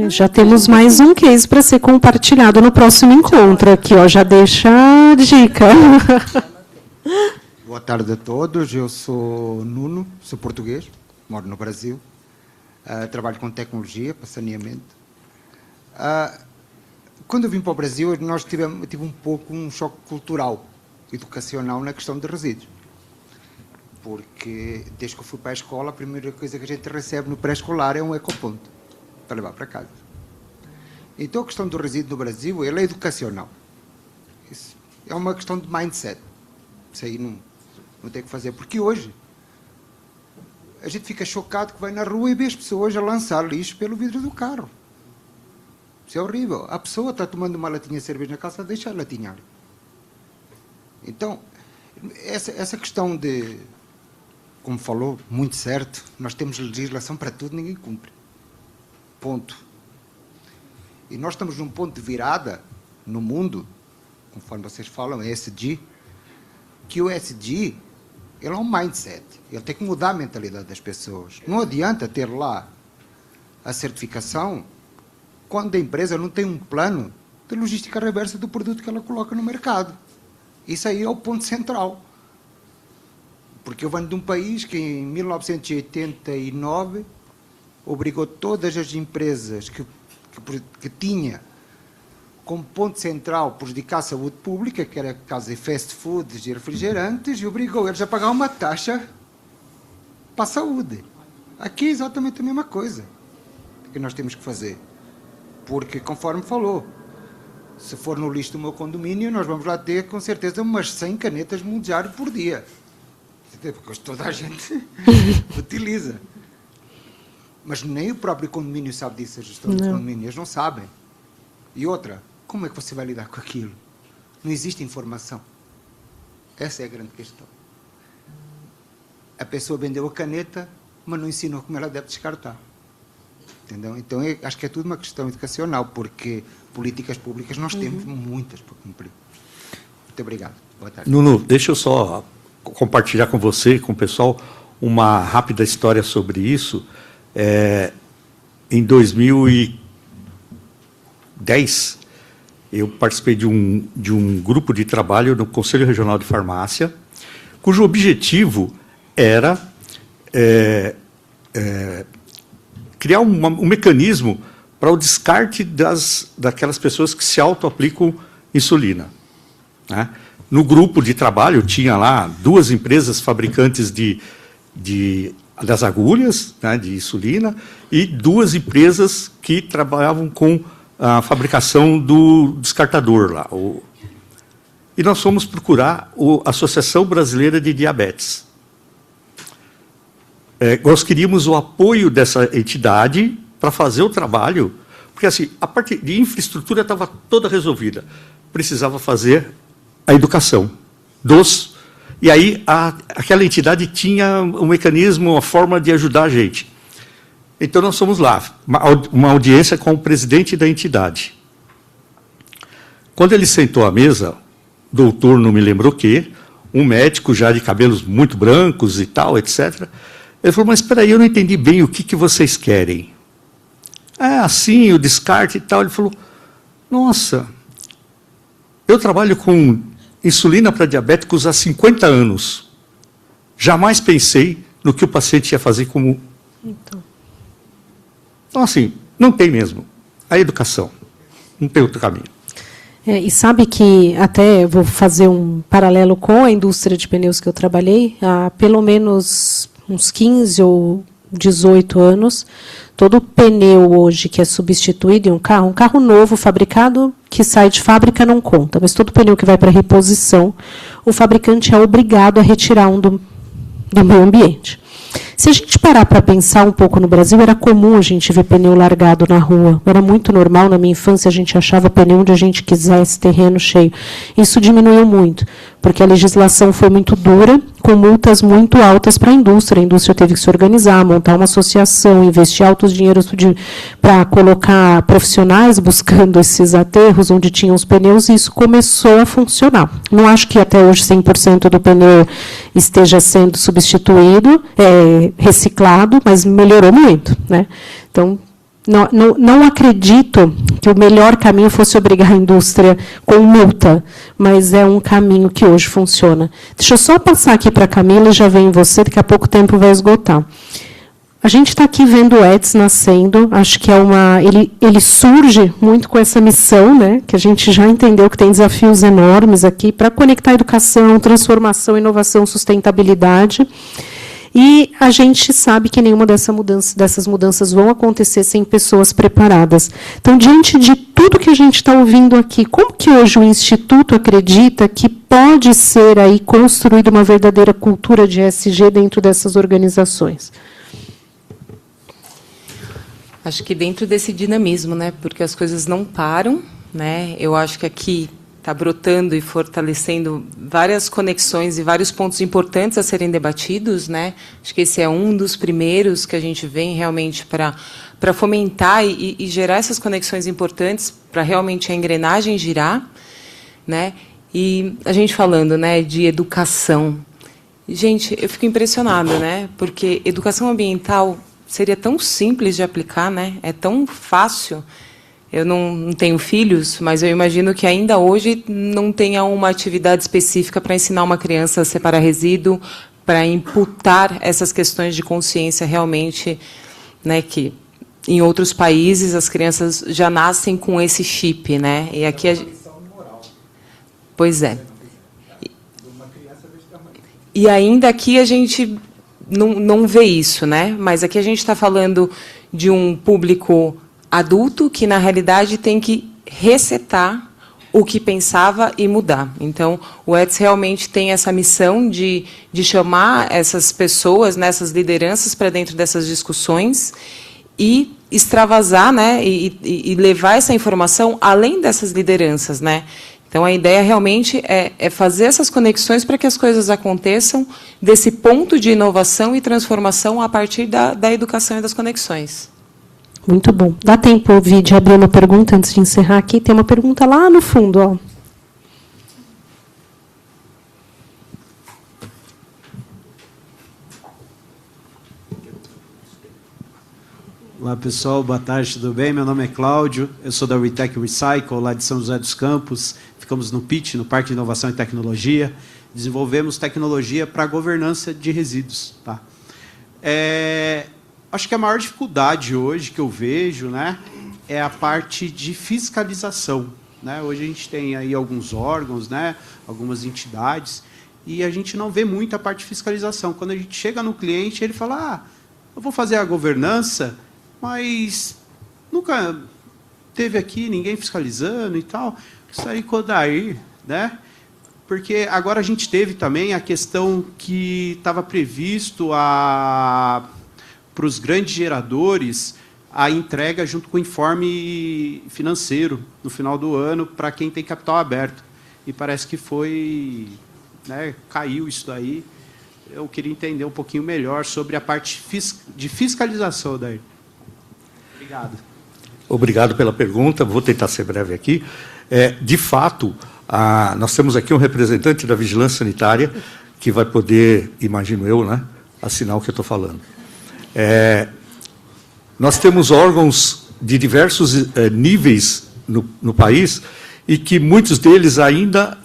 Já temos mais um case para ser compartilhado no próximo encontro aqui, ó, já deixa a dica. Boa tarde a todos, eu sou Nuno, sou português, moro no Brasil, trabalho com tecnologia para saneamento. Quando eu vim para o Brasil, nós tive um pouco um choque cultural, educacional na questão de resíduos. Porque, desde que eu fui para a escola, a primeira coisa que a gente recebe no pré-escolar é um ecoponto, para levar para casa. Então, a questão do resíduo no Brasil, ela é educacional. Isso é uma questão de mindset. Isso aí não tem o que fazer. Porque hoje, a gente fica chocado que vai na rua e vê as pessoas a lançar lixo pelo vidro do carro. Isso é horrível. A pessoa está tomando uma latinha de cerveja na casa, deixa a latinha ali. Então, essa questão de, como falou, muito certo, nós temos legislação para tudo, ninguém cumpre. Ponto. E nós estamos num ponto de virada no mundo, conforme vocês falam, ESG, que o ESG, ele é um mindset, ele tem que mudar a mentalidade das pessoas. Não adianta ter lá a certificação quando a empresa não tem um plano de logística reversa do produto que ela coloca no mercado. Isso aí é o ponto central. Porque eu venho de um país que, em 1989, obrigou todas as empresas que tinha como ponto central prejudicar a saúde pública, que era caso de fast foods e refrigerantes, e obrigou eles a pagar uma taxa para a saúde. Aqui é exatamente a mesma coisa que nós temos que fazer. Porque, conforme falou, se for no lixo do meu condomínio, nós vamos lá ter, com certeza, umas 100 canetas mundiais por dia. Porque toda a gente utiliza. Mas nem o próprio condomínio sabe disso, a gestão dos condomínios não sabem. E outra, como é que você vai lidar com aquilo? Não existe informação. Essa é a grande questão. A pessoa vendeu a caneta, mas não ensinou como ela deve descartar. Entendeu? Então, acho que é tudo uma questão educacional, porque políticas públicas nós temos muitas para cumprir. Muito obrigado. Boa tarde. Nuno, deixa eu só compartilhar com você, com o pessoal, uma rápida história sobre isso. Em 2010, eu participei de um grupo de trabalho no Conselho Regional de Farmácia, cujo objetivo era criar um mecanismo para o descarte daquelas pessoas que se auto-aplicam insulina, né? no grupo de trabalho, tinha lá 2 empresas fabricantes das agulhas, né, de insulina, e 2 empresas que trabalhavam com a fabricação do descartador lá. E nós fomos procurar a Associação Brasileira de Diabetes. Nós queríamos o apoio dessa entidade para fazer o trabalho, porque assim, a parte de infraestrutura estava toda resolvida. Precisava fazer a educação e aí aquela entidade tinha um mecanismo, uma forma de ajudar a gente. Então nós fomos lá, uma audiência com o presidente da entidade. Quando ele sentou à mesa, doutor não me lembro o quê, um médico já de cabelos muito brancos e tal, etc. Ele falou, mas espera aí, eu não entendi bem o que vocês querem. Assim, o descarte e tal. Ele falou, nossa, eu trabalho com insulina para diabéticos há 50 anos. Jamais pensei no que o paciente ia fazer como... Então, assim, não tem mesmo. A educação. Não tem outro caminho. E sabe que, até vou fazer um paralelo com a indústria de pneus que eu trabalhei, há pelo menos uns 15 ou 18 anos, todo pneu hoje que é substituído em um carro novo, fabricado, que sai de fábrica não conta, mas todo pneu que vai para reposição, o fabricante é obrigado a retirar do meio ambiente. Se a gente parar para pensar um pouco no Brasil, era comum a gente ver pneu largado na rua. Era muito normal, na minha infância, a gente achava pneu onde a gente quisesse, terreno cheio. Isso diminuiu muito, porque a legislação foi muito dura, com multas muito altas para a indústria. A indústria teve que se organizar, montar uma associação, investir altos dinheiros para colocar profissionais buscando esses aterros onde tinham os pneus, e isso começou a funcionar. Não acho que até hoje 100% do pneu esteja sendo substituído, reciclado, mas melhorou muito, né? Então, não acredito que o melhor caminho fosse obrigar a indústria com multa, mas é um caminho que hoje funciona. Deixa eu só passar aqui para a Camila e já vem em você, daqui a pouco tempo vai esgotar. A gente está aqui vendo o ETS nascendo, acho que ele surge muito com essa missão, né, que a gente já entendeu que tem desafios enormes aqui para conectar educação, transformação, inovação, sustentabilidade. E a gente sabe que nenhuma dessas mudanças vão acontecer sem pessoas preparadas. Então, diante de tudo que a gente está ouvindo aqui, como que hoje o Instituto acredita que pode ser aí construída uma verdadeira cultura de ESG dentro dessas organizações? Acho que dentro desse dinamismo, né, porque as coisas não param, né? Eu acho que aqui está brotando e fortalecendo várias conexões e vários pontos importantes a serem debatidos, né? Acho que esse é um dos primeiros que a gente vem realmente para fomentar e gerar essas conexões importantes para realmente a engrenagem girar, né? E a gente falando, né, de educação. Gente, eu fico impressionada, né? Porque educação ambiental seria tão simples de aplicar, né? É tão fácil. Eu não tenho filhos, mas eu imagino que ainda hoje não tenha uma atividade específica para ensinar uma criança a separar resíduo, para imputar essas questões de consciência realmente, né, que em outros países as crianças já nascem com esse chip, né? E aqui pois é. E ainda aqui a gente não vê isso, né? Mas aqui a gente está falando de um público adulto que, na realidade, tem que resetar o que pensava e mudar. Então, o ETS realmente tem essa missão de chamar essas pessoas, né, essas lideranças para dentro dessas discussões e extravasar, né, e levar essa informação além dessas lideranças, né? Então, a ideia realmente é fazer essas conexões para que as coisas aconteçam desse ponto de inovação e transformação a partir da educação e das conexões. Muito bom. Dá tempo de abrir uma pergunta antes de encerrar aqui? Tem uma pergunta lá no fundo, ó. Olá, pessoal. Boa tarde, tudo bem? Meu nome é Cláudio, eu sou da Retec Recycle, lá de São José dos Campos. Ficamos no PIT, no Parque de Inovação e Tecnologia. Desenvolvemos tecnologia para a governança de resíduos. Tá? Acho que a maior dificuldade hoje que eu vejo, né, é a parte de fiscalização. né? Hoje a gente tem aí alguns órgãos, né? Algumas entidades, e a gente não vê muito a parte de fiscalização. Quando a gente chega no cliente, ele fala, eu vou fazer a governança, mas nunca teve aqui ninguém fiscalizando e tal. Isso aí, Kodair, né? Porque agora a gente teve também a questão que estava previsto para os grandes geradores a entrega junto com o informe financeiro no final do ano para quem tem capital aberto. E parece que foi, né, caiu isso daí. Eu queria entender um pouquinho melhor sobre a parte de fiscalização daí. Obrigado. Obrigado pela pergunta. Vou tentar ser breve aqui. De fato, nós temos aqui um representante da Vigilância Sanitária que vai poder, imagino eu, né, assinar o que eu estou falando. Nós temos órgãos de diversos níveis no país e que muitos deles ainda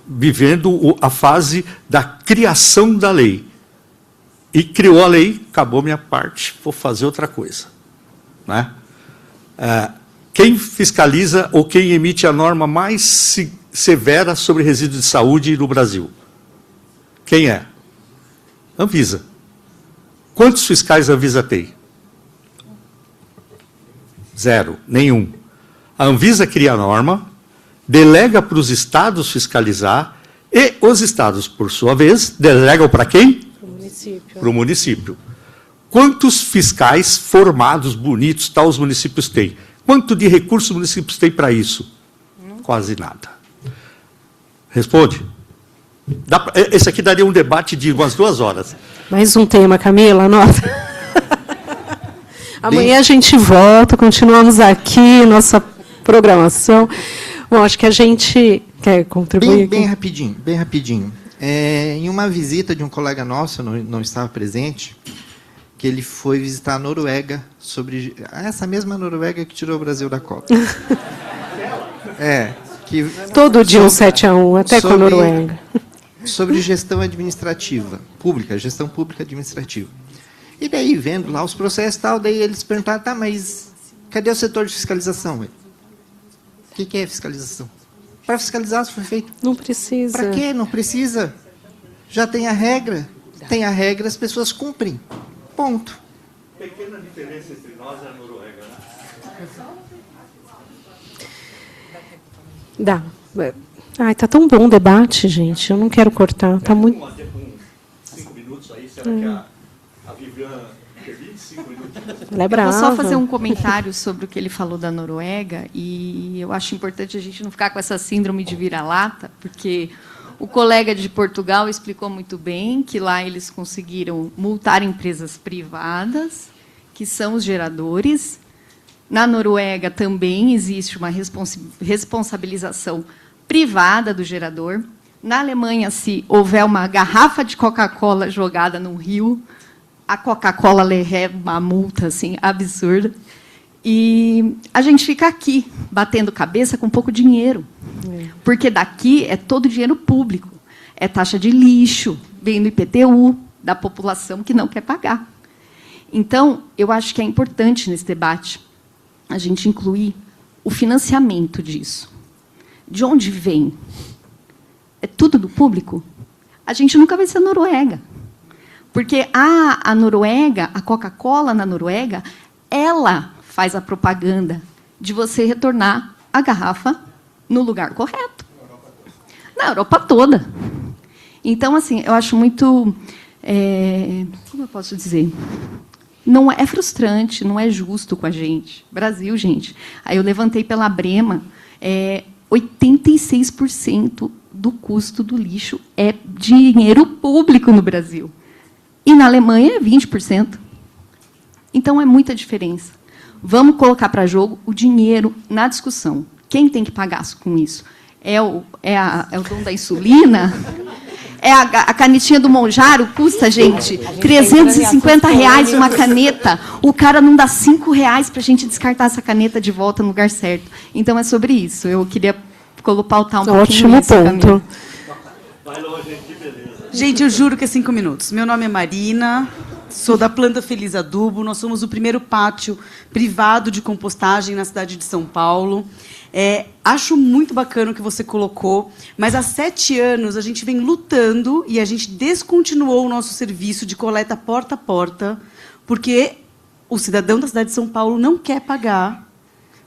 vivendo a fase da criação da lei. E criou a lei, acabou minha parte, vou fazer outra coisa. Né? Quem fiscaliza ou quem emite a norma mais severa sobre resíduos de saúde no Brasil? Quem é? Anvisa. Quantos fiscais a Anvisa tem? 0, nenhum. A Anvisa cria a norma, delega para os estados fiscalizar, e os estados, por sua vez, delegam para quem? Para o município. Para o município. Quantos fiscais formados, bonitos, tal os municípios têm? Quanto de recursos os municípios têm para isso? Quase nada. Responde. Esse aqui daria um debate de umas 2 horas. Mais um tema, Camila, anota. Amanhã a gente volta, continuamos aqui, nossa programação. Bom, acho que a gente quer contribuir. Bem rapidinho. Em uma visita de um colega nosso, não estava presente, que ele foi visitar a Noruega, sobre essa mesma Noruega que tirou o Brasil da Copa. Todo dia um 7-1, até com a Noruega. Sobre gestão administrativa, gestão pública administrativa. E daí, vendo lá os processos e tal, daí eles perguntaram, mas cadê o setor de fiscalização? O que é fiscalização? Para fiscalizar se foi feito. Não precisa. Para quê? Não precisa. Já tem a regra. Tem a regra, as pessoas cumprem. Ponto. Pequena diferença entre nós e a Noruega, né? Dá. Ai, tá tão bom o debate, gente. Eu não quero cortar. Tá muito. 5 minutos aí, será que a Vivian quer 25 minutos? Ela é brava. Eu vou só fazer um comentário sobre o que ele falou da Noruega, e eu acho importante a gente não ficar com essa síndrome de vira-lata, porque o colega de Portugal explicou muito bem que lá eles conseguiram multar empresas privadas, que são os geradores. Na Noruega também existe uma responsabilização privada do gerador. Na Alemanha, se houver uma garrafa de Coca-Cola jogada no rio, a Coca-Cola leva uma multa assim, absurda. E a gente fica aqui, batendo cabeça com pouco dinheiro. Porque daqui é todo dinheiro público. É taxa de lixo, vem do IPTU, da população que não quer pagar. Então, eu acho que é importante, nesse debate, a gente incluir o financiamento disso. De onde vem? É tudo do público? A gente nunca vai ser a Noruega. Porque a Noruega, a Coca-Cola na Noruega, ela faz a propaganda de você retornar a garrafa no lugar correto. Na Europa toda. Então, assim, eu acho muito... como eu posso dizer? Não é frustrante, não é justo com a gente. Brasil, gente. Aí eu levantei pela Brema, 86% do custo do lixo é dinheiro público no Brasil. E na Alemanha é 20%. Então, é muita diferença. Vamos colocar para jogo o dinheiro na discussão. Quem tem que pagar com isso? É o dono da insulina? É a canetinha do Monjaro? Custa, gente, R$350 uma caneta. O cara não dá R$5 para a gente descartar essa caneta de volta no lugar certo. Então, é sobre isso. Eu queria pautar um pouquinho nisso. Ótimo ponto. Gente, eu juro que é 5 minutos. Meu nome é Marina. Sou da Planta Feliz Adubo. Nós somos o primeiro pátio privado de compostagem na cidade de São Paulo. Acho muito bacana o que você colocou, mas há 7 anos a gente vem lutando e a gente descontinuou o nosso serviço de coleta porta a porta, porque o cidadão da cidade de São Paulo não quer pagar.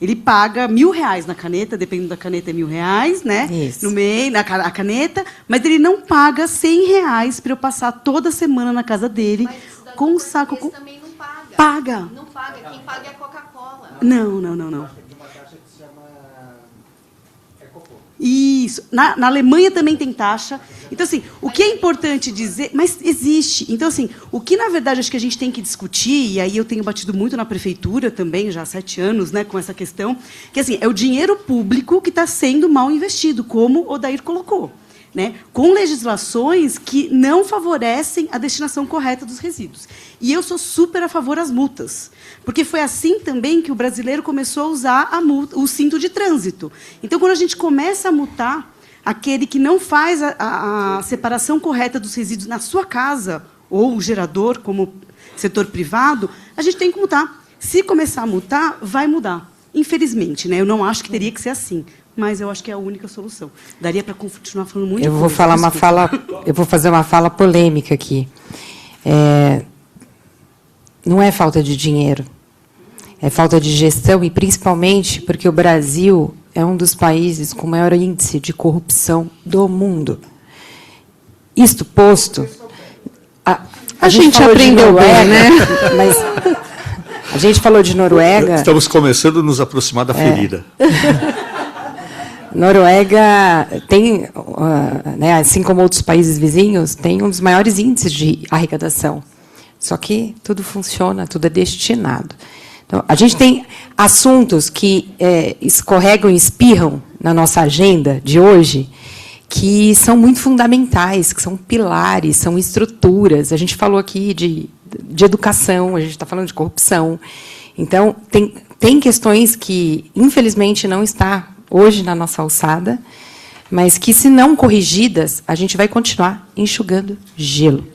Ele paga R$1.000 na caneta, dependendo da caneta é R$1.000, né? Isso. No meio, a caneta, mas ele não paga R$100 para eu passar toda semana na casa dele com um saco com. Também não paga. Paga. Não paga. Quem paga é a Coca-Cola. Não. Isso. Na Alemanha também tem taxa. Então, assim, o que é importante dizer... Mas existe. Então, assim, o que, na verdade, acho que a gente tem que discutir, e aí eu tenho batido muito na prefeitura também, já há 7 anos, né, com essa questão, que, assim, é o dinheiro público que está sendo mal investido, como o Odair colocou, né, com legislações que não favorecem a destinação correta dos resíduos. E eu sou super a favor das multas, porque foi assim também que o brasileiro começou a usar o cinto de trânsito. Então, quando a gente começa a multar aquele que não faz a separação correta dos resíduos na sua casa, ou o gerador, como setor privado, a gente tem que multar. Se começar a multar, vai mudar. Infelizmente, né? Eu não acho que teria que ser assim, mas eu acho que é a única solução. Daria para continuar falando muito. Eu vou fazer uma fala polêmica aqui. Não é falta de dinheiro, é falta de gestão, e principalmente porque o Brasil é um dos países com maior índice de corrupção do mundo. Isto posto, a gente aprendeu bem, né? Mas a gente falou de Noruega. Estamos começando a nos aproximar da ferida. Noruega tem, né, assim como outros países vizinhos, tem um dos maiores índices de arrecadação. Só que tudo funciona, tudo é destinado. Então, a gente tem assuntos que escorregam e espirram na nossa agenda de hoje, que são muito fundamentais, que são pilares, são estruturas. A gente falou aqui de educação, a gente está falando de corrupção. Então, tem questões que, infelizmente, não está hoje na nossa alçada, mas que, se não corrigidas, a gente vai continuar enxugando gelo.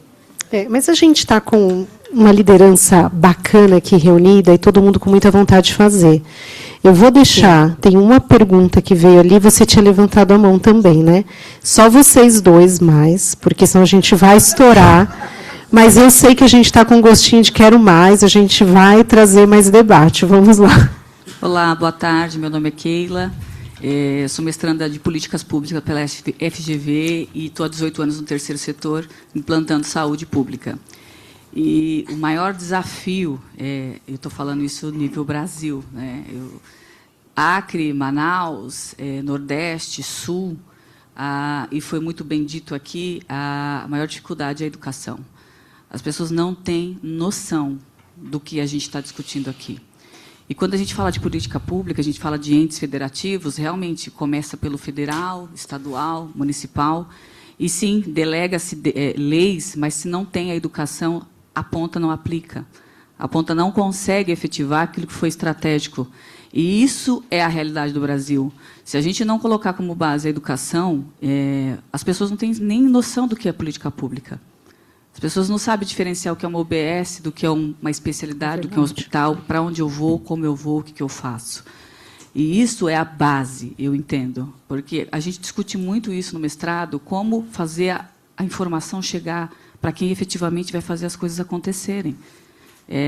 Mas a gente está com uma liderança bacana aqui reunida e todo mundo com muita vontade de fazer. Eu vou deixar, tem uma pergunta que veio ali, você tinha levantado a mão também, né? Só vocês dois mais, porque senão a gente vai estourar. Mas eu sei que a gente está com gostinho de quero mais, a gente vai trazer mais debate. Vamos lá. Olá, boa tarde, meu nome é Keila. Sou mestranda de Políticas Públicas pela FGV e estou há 18 anos no terceiro setor, implantando saúde pública. E o maior desafio, eu estou falando isso no nível Brasil, né? Acre, Manaus, Nordeste, Sul, e foi muito bem dito aqui, a maior dificuldade é a educação. As pessoas não têm noção do que a gente está discutindo aqui. E quando a gente fala de política pública, a gente fala de entes federativos, realmente começa pelo federal, estadual, municipal, e sim, delega-se leis, mas se não tem a educação, a ponta não aplica. A ponta não consegue efetivar aquilo que foi estratégico. E isso é a realidade do Brasil. Se a gente não colocar como base a educação, as pessoas não têm nem noção do que é política pública. As pessoas não sabem diferenciar o que é uma OBS, do que é uma especialidade, do que é um hospital, para onde eu vou, como eu vou, o que eu faço. E isso é a base, eu entendo. Porque a gente discute muito isso no mestrado, como fazer a informação chegar para quem efetivamente vai fazer as coisas acontecerem.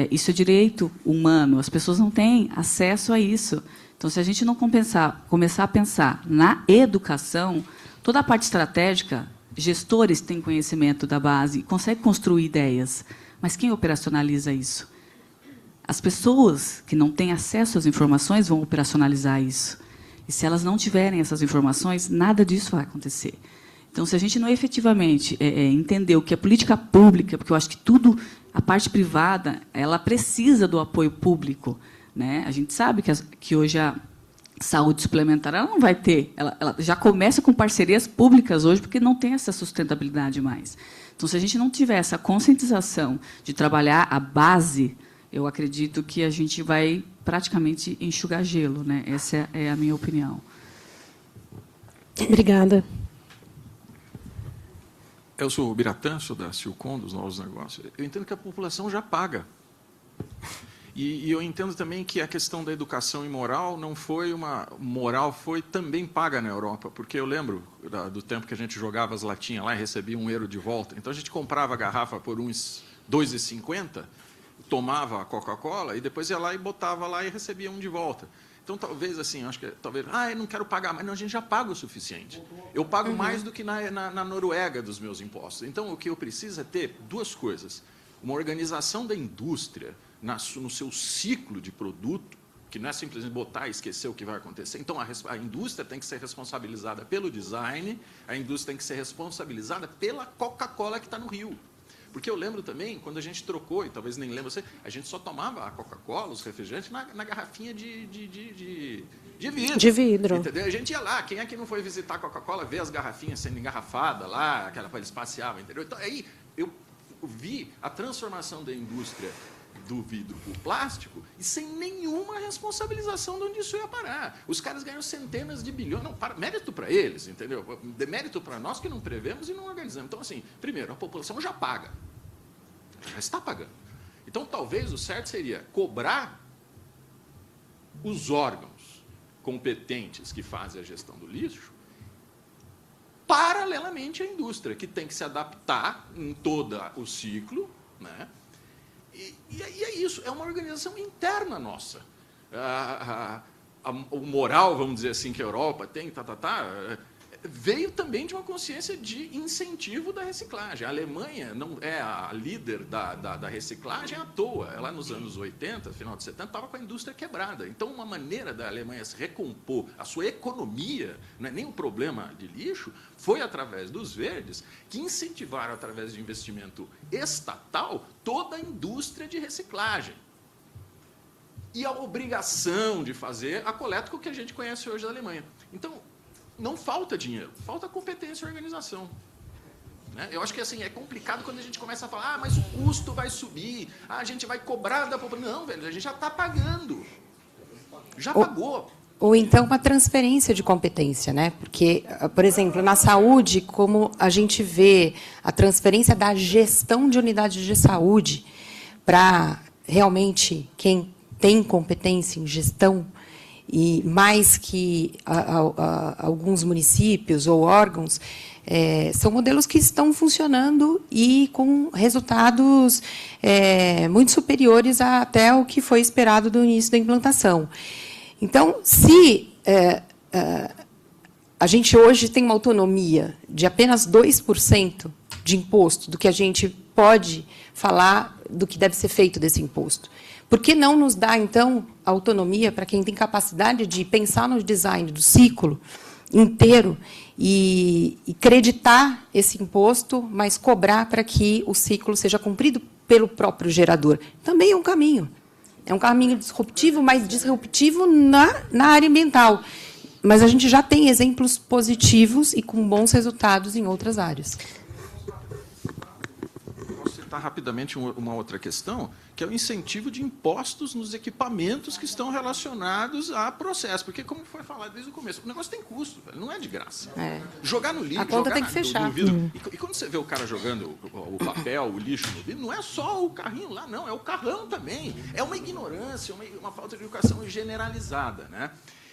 Isso é direito humano, as pessoas não têm acesso a isso. Então, se a gente não começar a pensar na educação, toda a parte estratégica, gestores têm conhecimento da base, conseguem construir ideias, mas quem operacionaliza isso? As pessoas que não têm acesso às informações vão operacionalizar isso. E se elas não tiverem essas informações, nada disso vai acontecer. Então, se a gente não efetivamente entender o que é política pública, porque eu acho que tudo, a parte privada, ela precisa do apoio público, né? A gente sabe que hoje a saúde suplementar ela não vai ter, ela já começa com parcerias públicas hoje, porque não tem essa sustentabilidade mais. Então, se a gente não tiver essa conscientização de trabalhar a base, eu acredito que a gente vai praticamente enxugar gelo, né? Essa é a minha opinião. Obrigada. Eu sou o Biratã, sou da Silcom, dos Novos Negócios. Eu entendo que a população já paga. E eu entendo também que a questão da educação e moral não foi uma... Moral foi também paga na Europa, porque eu lembro do tempo que a gente jogava as latinhas lá e recebia €1 de volta. Então, a gente comprava a garrafa por uns R$2,50, tomava a Coca-Cola e depois ia lá e botava lá e recebia um de volta. Então, talvez, assim, acho que talvez... eu não quero pagar, mas não, a gente já paga o suficiente. Eu pago mais do que na Noruega dos meus impostos. Então, o que eu preciso é ter duas coisas. Uma organização da indústria no seu ciclo de produto, que não é simplesmente botar e esquecer o que vai acontecer. Então, a indústria tem que ser responsabilizada pelo design, a indústria tem que ser responsabilizada pela Coca-Cola que está no Rio. Porque eu lembro também, quando a gente trocou, e talvez nem lembre você, a gente só tomava a Coca-Cola, os refrigerantes, na garrafinha de vidro. De vidro. Entendeu? A gente ia lá, quem é que não foi visitar a Coca-Cola, ver as garrafinhas sendo engarrafadas lá, eles passeavam, entendeu? Então, aí eu vi a transformação da indústria do vidro para o plástico e sem nenhuma responsabilização de onde isso ia parar. Os caras ganham centenas de bilhões. Não, mérito para eles, entendeu? Demérito para nós que não prevemos e não organizamos. Então, assim, primeiro, a população já paga. Já está pagando. Então, talvez o certo seria cobrar os órgãos competentes que fazem a gestão do lixo paralelamente à indústria, que tem que se adaptar em todo o ciclo, né? E é isso, é uma organização interna nossa. O moral, vamos dizer assim, que a Europa tem, veio também de uma consciência de incentivo da reciclagem. A Alemanha não é a líder da reciclagem à toa. Ela, nos anos 80, final de 70, estava com a indústria quebrada. Então, uma maneira da Alemanha se recompor a sua economia, não é nem o problema de lixo, foi através dos verdes, que incentivaram, através de investimento estatal, toda a indústria de reciclagem. E a obrigação de fazer a coleta que a gente conhece hoje da Alemanha. Então, não falta dinheiro, falta competência e organização. Né? Eu acho que assim, é complicado quando a gente começa a falar, mas o custo vai subir, a gente vai cobrar da população. Não, velho, a gente já está pagando. Já pagou. Ou então uma transferência de competência, né? Porque, por exemplo, na saúde, como a gente vê a transferência da gestão de unidades de saúde para realmente quem tem competência em gestão, e mais que alguns municípios ou órgãos, são modelos que estão funcionando e com resultados muito superiores até o que foi esperado do início da implantação. Então, se a gente hoje tem uma autonomia de apenas 2% de imposto do que a gente pode falar do que deve ser feito desse imposto, por que não nos dá, então, autonomia para quem tem capacidade de pensar no design do ciclo inteiro e creditar esse imposto, mas cobrar para que o ciclo seja cumprido pelo próprio gerador? Também é um caminho. É um caminho disruptivo, mas disruptivo na área ambiental. Mas a gente já tem exemplos positivos e com bons resultados em outras áreas. Citar rapidamente uma outra questão, que é o incentivo de impostos nos equipamentos que estão relacionados a processo. Porque, como foi falado desde o começo, o negócio tem custo, velho, não é de graça. Jogar no lixo, a conta tem que fechar. No vidro. E quando você vê o cara jogando o papel, o lixo no vidro, não é só o carrinho lá, não, é o carrão também. É uma ignorância, uma falta de educação generalizada, né?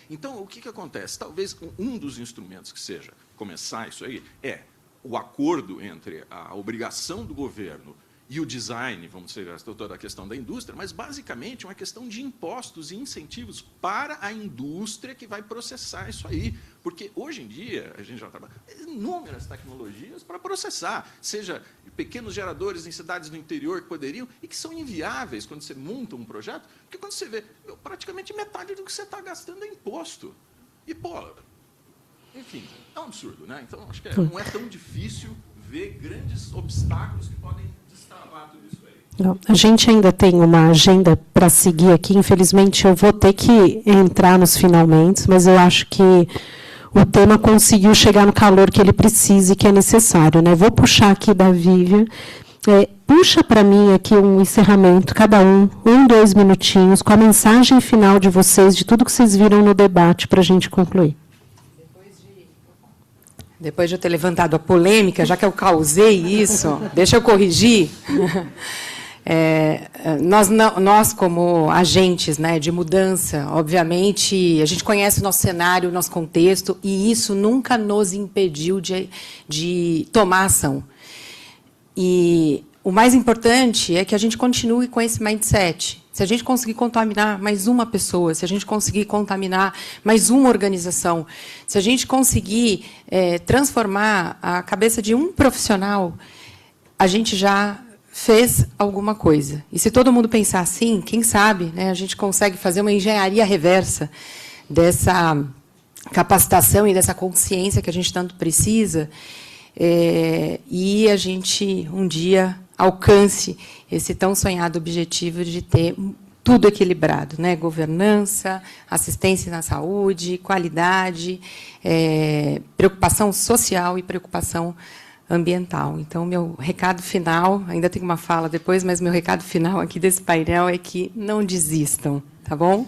Então, o que acontece? Talvez um dos instrumentos que seja começar isso aí é o acordo entre a obrigação do governo e o design, vamos dizer, toda a questão da indústria, mas, basicamente, uma questão de impostos e incentivos para a indústria que vai processar isso aí. Porque, hoje em dia, a gente já trabalha inúmeras tecnologias para processar, seja pequenos geradores em cidades do interior que poderiam, e que são inviáveis quando você monta um projeto, porque quando você vê, praticamente metade do que você está gastando é imposto. E, pô, enfim, é um absurdo, né? Então, acho que não é tão difícil ver grandes obstáculos que podem destravar tudo isso aí. A gente ainda tem uma agenda para seguir aqui. Infelizmente, eu vou ter que entrar nos finalmente, mas eu acho que o tema conseguiu chegar no calor que ele precisa e que é necessário, né? Vou puxar aqui da Vivian. Puxa para mim aqui um encerramento, cada um, 2 minutinhos, com a mensagem final de vocês, de tudo que vocês viram no debate, para a gente concluir. Depois de eu ter levantado a polêmica, já que eu causei isso, deixa eu corrigir. Nós, como agentes, né, de mudança, obviamente, a gente conhece o nosso cenário, o nosso contexto, e isso nunca nos impediu de tomar ação. E o mais importante é que a gente continue com esse mindset. Se a gente conseguir contaminar mais uma pessoa, se a gente conseguir contaminar mais uma organização, se a gente conseguir transformar a cabeça de um profissional, a gente já fez alguma coisa. E se todo mundo pensar assim, quem sabe, né, a gente consegue fazer uma engenharia reversa dessa capacitação e dessa consciência que a gente tanto precisa, e a gente, um dia, alcance esse tão sonhado objetivo de ter tudo equilibrado, né? Governança, assistência na saúde, qualidade, preocupação social e preocupação ambiental. Então, meu recado final, ainda tem uma fala depois, mas meu recado final aqui desse painel é que não desistam, tá bom?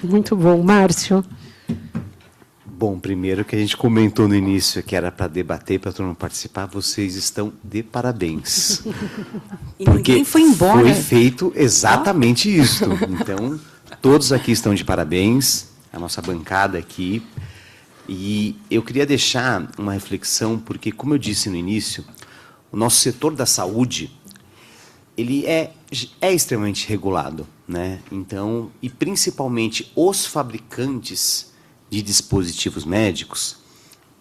Muito bom. Márcio? Bom, primeiro que a gente comentou no início que era para debater, para todo mundo participar, vocês estão de parabéns. E ninguém foi embora. Foi feito exatamente isso. Então, todos aqui estão de parabéns, a nossa bancada aqui. E eu queria deixar uma reflexão, porque, como eu disse no início, o nosso setor da saúde, ele é extremamente regulado, né? Então, e principalmente os fabricantes de dispositivos médicos,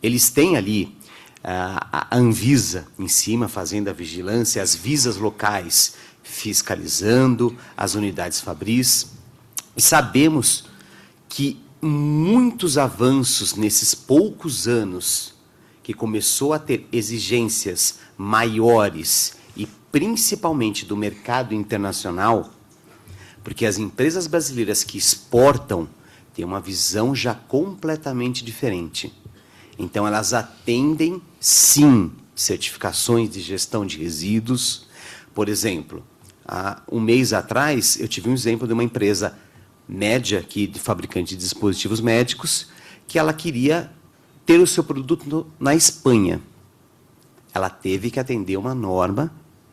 eles têm ali a Anvisa em cima, fazendo a vigilância, as visas locais fiscalizando, as unidades fabris, e sabemos que muitos avanços nesses poucos anos que começou a ter exigências maiores e principalmente do mercado internacional, porque as empresas brasileiras que exportam têm uma visão já completamente diferente. Então, elas atendem, sim, certificações de gestão de resíduos. Por exemplo, há um mês atrás, eu tive um exemplo de uma empresa média aqui, de fabricante de dispositivos médicos, que ela queria ter o seu produto na Espanha. Ela teve que atender uma norma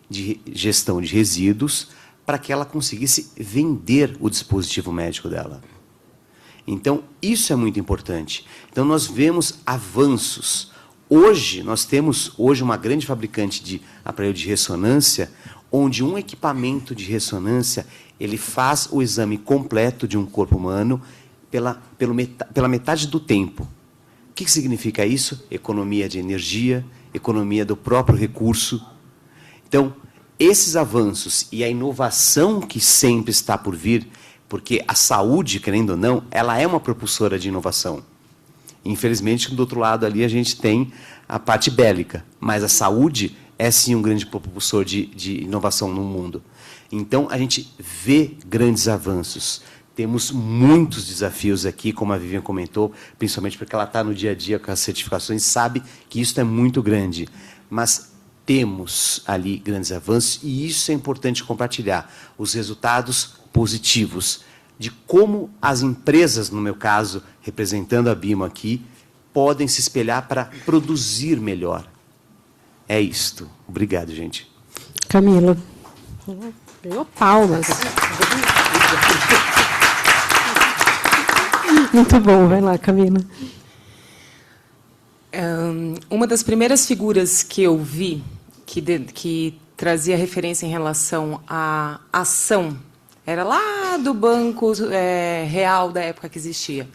de gestão de resíduos para que ela conseguisse vender o dispositivo médico dela. Então, isso é muito importante. Então, nós vemos avanços. Hoje, nós temos uma grande fabricante de aparelho de ressonância, onde um equipamento de ressonância ele faz o exame completo de um corpo humano pela metade do tempo. O que significa isso? Economia de energia, economia do próprio recurso. Então, esses avanços e a inovação que sempre está por vir, porque a saúde, querendo ou não, ela é uma propulsora de inovação. Infelizmente, do outro lado ali a gente tem a parte bélica, mas a saúde é sim um grande propulsor de inovação no mundo. Então, a gente vê grandes avanços. Temos muitos desafios aqui, como a Vivian comentou, principalmente porque ela está no dia a dia com as certificações, sabe que isso é muito grande. Mas temos ali grandes avanços e isso é importante compartilhar. Os resultados positivos de como as empresas, no meu caso, representando a BIMO aqui, podem se espelhar para produzir melhor. É isto. Obrigado, gente. Camila. Ganhou palmas. Muito bom. Vai lá, Camila. Uma das primeiras figuras que eu vi que trazia referência em relação à ação era lá do Banco Real da época que existia.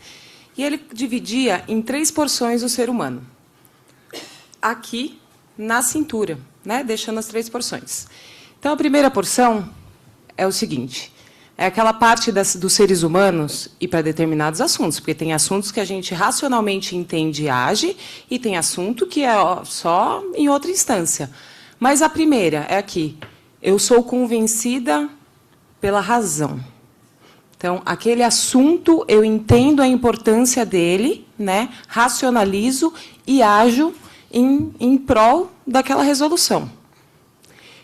E ele dividia em 3 porções o ser humano. Aqui, na cintura, né? Deixando as 3 porções. Então, a primeira porção é o seguinte: é aquela parte dos seres humanos e para determinados assuntos, porque tem assuntos que a gente racionalmente entende e age, e tem assunto que é só em outra instância. Mas a primeira é aqui: eu sou convencida pela razão. Então, aquele assunto, eu entendo a importância dele, né? Racionalizo e ajo em prol daquela resolução.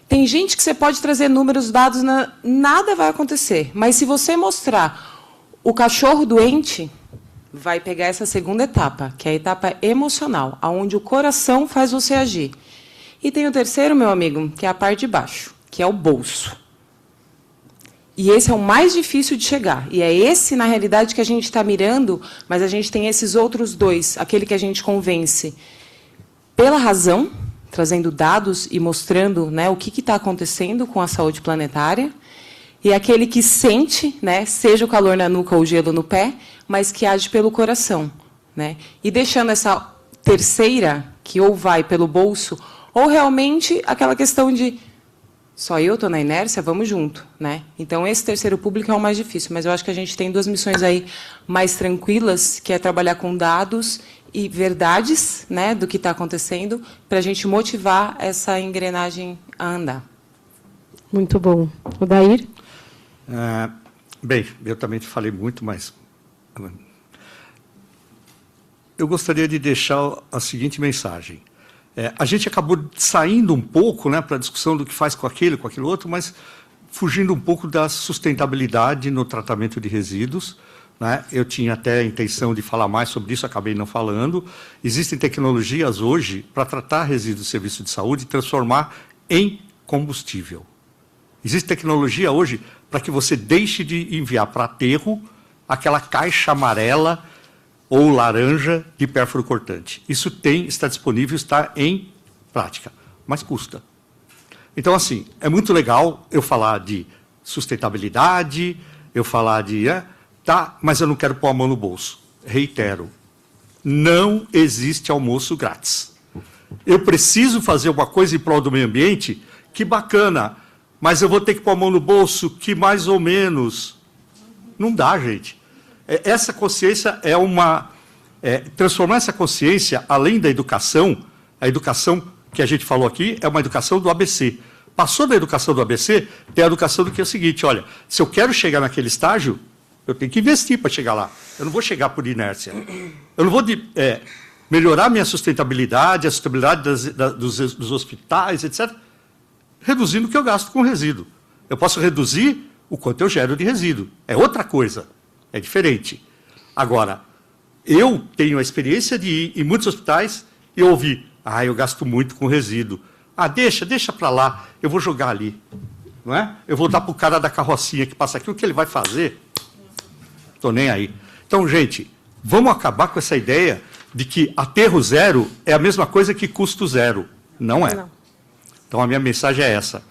Tem gente que você pode trazer números, dados, nada vai acontecer. Mas se você mostrar o cachorro doente, vai pegar essa segunda etapa, que é a etapa emocional, aonde o coração faz você agir. E tem o terceiro, meu amigo, que é a parte de baixo, que é o bolso. E esse é o mais difícil de chegar. E é esse, na realidade, que a gente está mirando, mas a gente tem esses outros dois, aquele que a gente convence pela razão, trazendo dados e mostrando, né, o que está acontecendo com a saúde planetária, e aquele que sente, né, seja o calor na nuca ou o gelo no pé, mas que age pelo coração, né? E deixando essa terceira, que ou vai pelo bolso, ou realmente aquela questão de só eu estou na inércia, vamos junto, né? Então, esse terceiro público é o mais difícil, mas eu acho que a gente tem duas missões aí mais tranquilas, que é trabalhar com dados e verdades, né, do que está acontecendo, para a gente motivar essa engrenagem a andar. Muito bom. Odair? Bem, eu também te falei muito, mas eu gostaria de deixar a seguinte mensagem. A gente acabou saindo um pouco, né, para a discussão do que faz com aquilo outro, mas fugindo um pouco da sustentabilidade no tratamento de resíduos, né? Eu tinha até a intenção de falar mais sobre isso, acabei não falando. Existem tecnologias hoje para tratar resíduos de serviço de saúde e transformar em combustível. Existe tecnologia hoje para que você deixe de enviar para aterro aquela caixa amarela ou laranja de pérfuro cortante. Isso está disponível, está em prática, mas custa. Então, assim, é muito legal eu falar de sustentabilidade, eu falar de... tá, mas eu não quero pôr a mão no bolso. Reitero, não existe almoço grátis. Eu preciso fazer uma coisa em prol do meio ambiente, que bacana, mas eu vou ter que pôr a mão no bolso, que mais ou menos... Não dá, gente. Essa consciência é uma... transformar essa consciência, além da educação, a educação que a gente falou aqui é uma educação do ABC. Passou da educação do ABC, tem a educação do que é o seguinte, olha, se eu quero chegar naquele estágio, eu tenho que investir para chegar lá. Eu não vou chegar por inércia. Eu não vou melhorar minha sustentabilidade, a sustentabilidade dos hospitais, etc., reduzindo o que eu gasto com resíduo. Eu posso reduzir o quanto eu gero de resíduo. É outra coisa. É diferente. Agora, eu tenho a experiência de ir em muitos hospitais e ouvir, eu gasto muito com resíduo. Deixa para lá, eu vou jogar ali. Não é? Eu vou dar para o cara da carrocinha que passa aqui, o que ele vai fazer? Estou nem aí. Então, gente, vamos acabar com essa ideia de que aterro zero é a mesma coisa que custo zero. Não é. Não. Então, a minha mensagem é essa.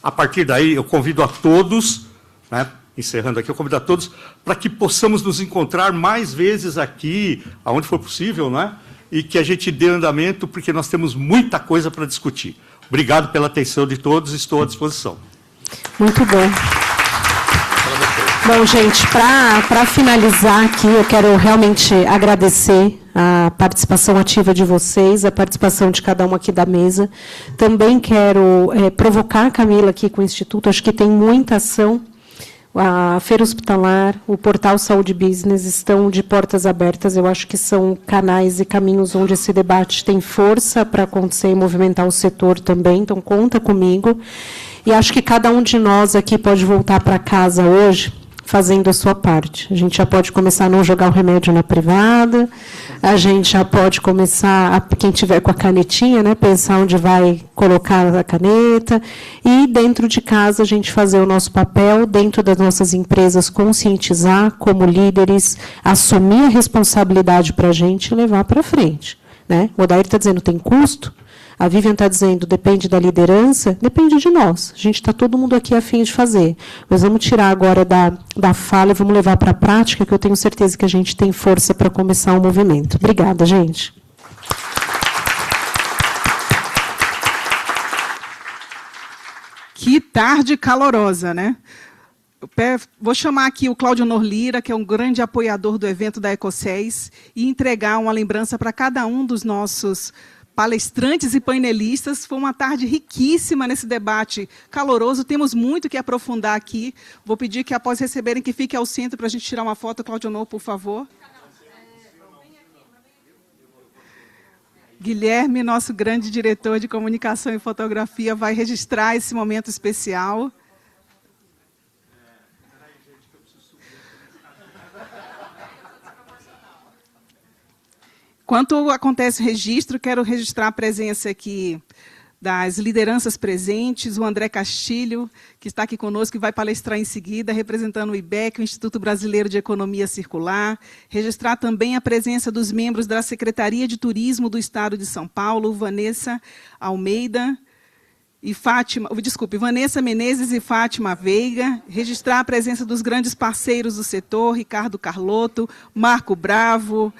A partir daí, eu convido a todos, né, encerrando aqui, eu convido a todos para que possamos nos encontrar mais vezes aqui, aonde for possível, né, e que a gente dê andamento, porque nós temos muita coisa para discutir. Obrigado pela atenção de todos, estou à disposição. Muito bom. Bom, gente, para finalizar aqui, eu quero realmente agradecer a participação ativa de vocês, a participação de cada um aqui da mesa. Também quero provocar a Camila aqui com o Instituto, acho que tem muita ação. A Feira Hospitalar, o Portal Saúde Business estão de portas abertas. Eu acho que são canais e caminhos onde esse debate tem força para acontecer e movimentar o setor também. Então, conta comigo. E acho que cada um de nós aqui pode voltar para casa hoje fazendo a sua parte. A gente já pode começar a não jogar o remédio na privada, a gente já pode começar, quem tiver com a canetinha, né, pensar onde vai colocar a caneta, e dentro de casa a gente fazer o nosso papel, dentro das nossas empresas, conscientizar como líderes, assumir a responsabilidade para a gente e levar para frente. Né? O Odair está dizendo, tem custo? A Vivian está dizendo, depende da liderança, depende de nós. A gente está todo mundo aqui a fim de fazer. Mas vamos tirar agora da fala e vamos levar para a prática, que eu tenho certeza que a gente tem força para começar o movimento. Obrigada, gente. Que tarde calorosa, né? Vou chamar aqui o Cláudio Norlira, que é um grande apoiador do evento da Ecocés, e entregar uma lembrança para cada um dos nossos palestrantes e painelistas. Foi uma tarde riquíssima nesse debate caloroso. Temos muito que aprofundar aqui. Vou pedir que, após receberem, que fique ao centro para a gente tirar uma foto. Cláudio Nor, por favor. Guilherme, nosso grande diretor de comunicação e fotografia, vai registrar esse momento especial. Enquanto acontece o registro, quero registrar a presença aqui das lideranças presentes, o André Castilho, que está aqui conosco, que vai palestrar em seguida, representando o IBEC, o Instituto Brasileiro de Economia Circular. Registrar também a presença dos membros da Secretaria de Turismo do Estado de São Paulo, Vanessa Almeida e Vanessa Menezes e Fátima Veiga. Registrar a presença dos grandes parceiros do setor, Ricardo Carlotto, Marco Bravo,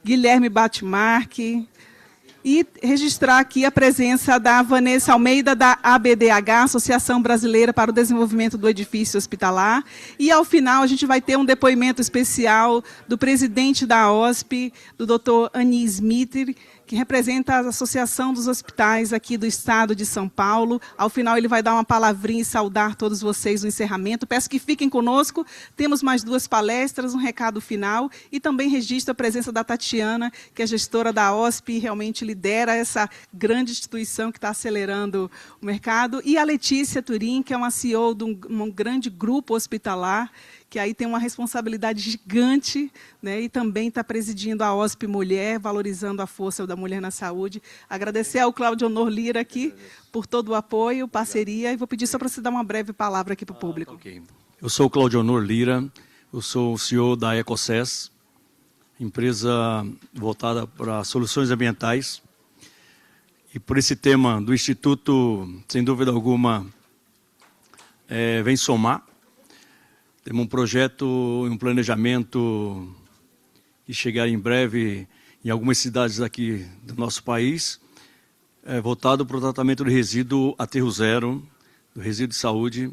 Guilherme Batmarque. E registrar aqui a presença da Vanessa Almeida, da ABDH, Associação Brasileira para o Desenvolvimento do Edifício Hospitalar. E, ao final, a gente vai ter um depoimento especial do presidente da OSP, do Dr. Anis Smith, que representa a Associação dos Hospitais aqui do Estado de São Paulo. Ao final, ele vai dar uma palavrinha e saudar todos vocês no encerramento. Peço que fiquem conosco. Temos mais 2 palestras, um recado final e também registro a presença da Tatiana, que é gestora da OSP e realmente lidera essa grande instituição que está acelerando o mercado. E a Letícia Turim, que é uma CEO de um grande grupo hospitalar, que aí tem uma responsabilidade gigante, né, e também está presidindo a OSP Mulher, valorizando a força da mulher na saúde. Agradecer ao Claudionor Lira aqui por todo o apoio, parceria, e vou pedir só para você dar uma breve palavra aqui para o público. Okay. Eu sou o Claudionor Lira, eu sou o CEO da EcoSES, empresa voltada para soluções ambientais. E por esse tema do Instituto, sem dúvida alguma, vem somar. Temos um projeto, um planejamento que chegar em breve em algumas cidades aqui do nosso país, voltado para o tratamento de resíduo aterro zero, do resíduo de saúde,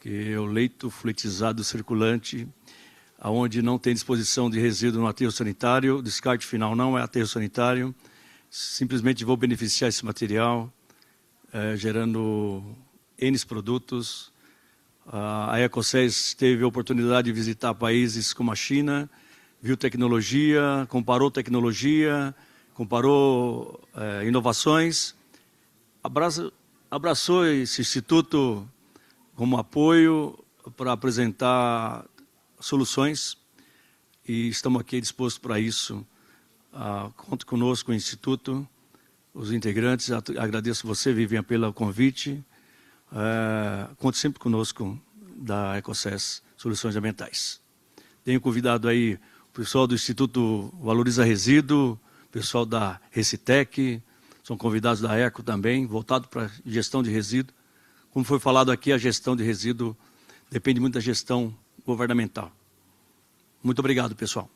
que é o leito fluidizado circulante, onde não tem disposição de resíduo no aterro sanitário, o descarte final não é aterro sanitário, simplesmente vou beneficiar esse material, gerando N produtos. A EcoSES teve a oportunidade de visitar países como a China, viu tecnologia, comparou inovações, abraçou esse instituto como apoio para apresentar soluções e estamos aqui dispostos para isso. Conte conosco, o Instituto, os integrantes. Agradeço você, Vivian, pelo convite. Conte sempre conosco da EcoSES Soluções Ambientais. Tenho convidado aí o pessoal do Instituto Valoriza Resíduo, o pessoal da Recitec, são convidados da ECO também, voltado para gestão de resíduo. Como foi falado aqui, a gestão de resíduo depende muito da gestão governamental. Muito obrigado, pessoal.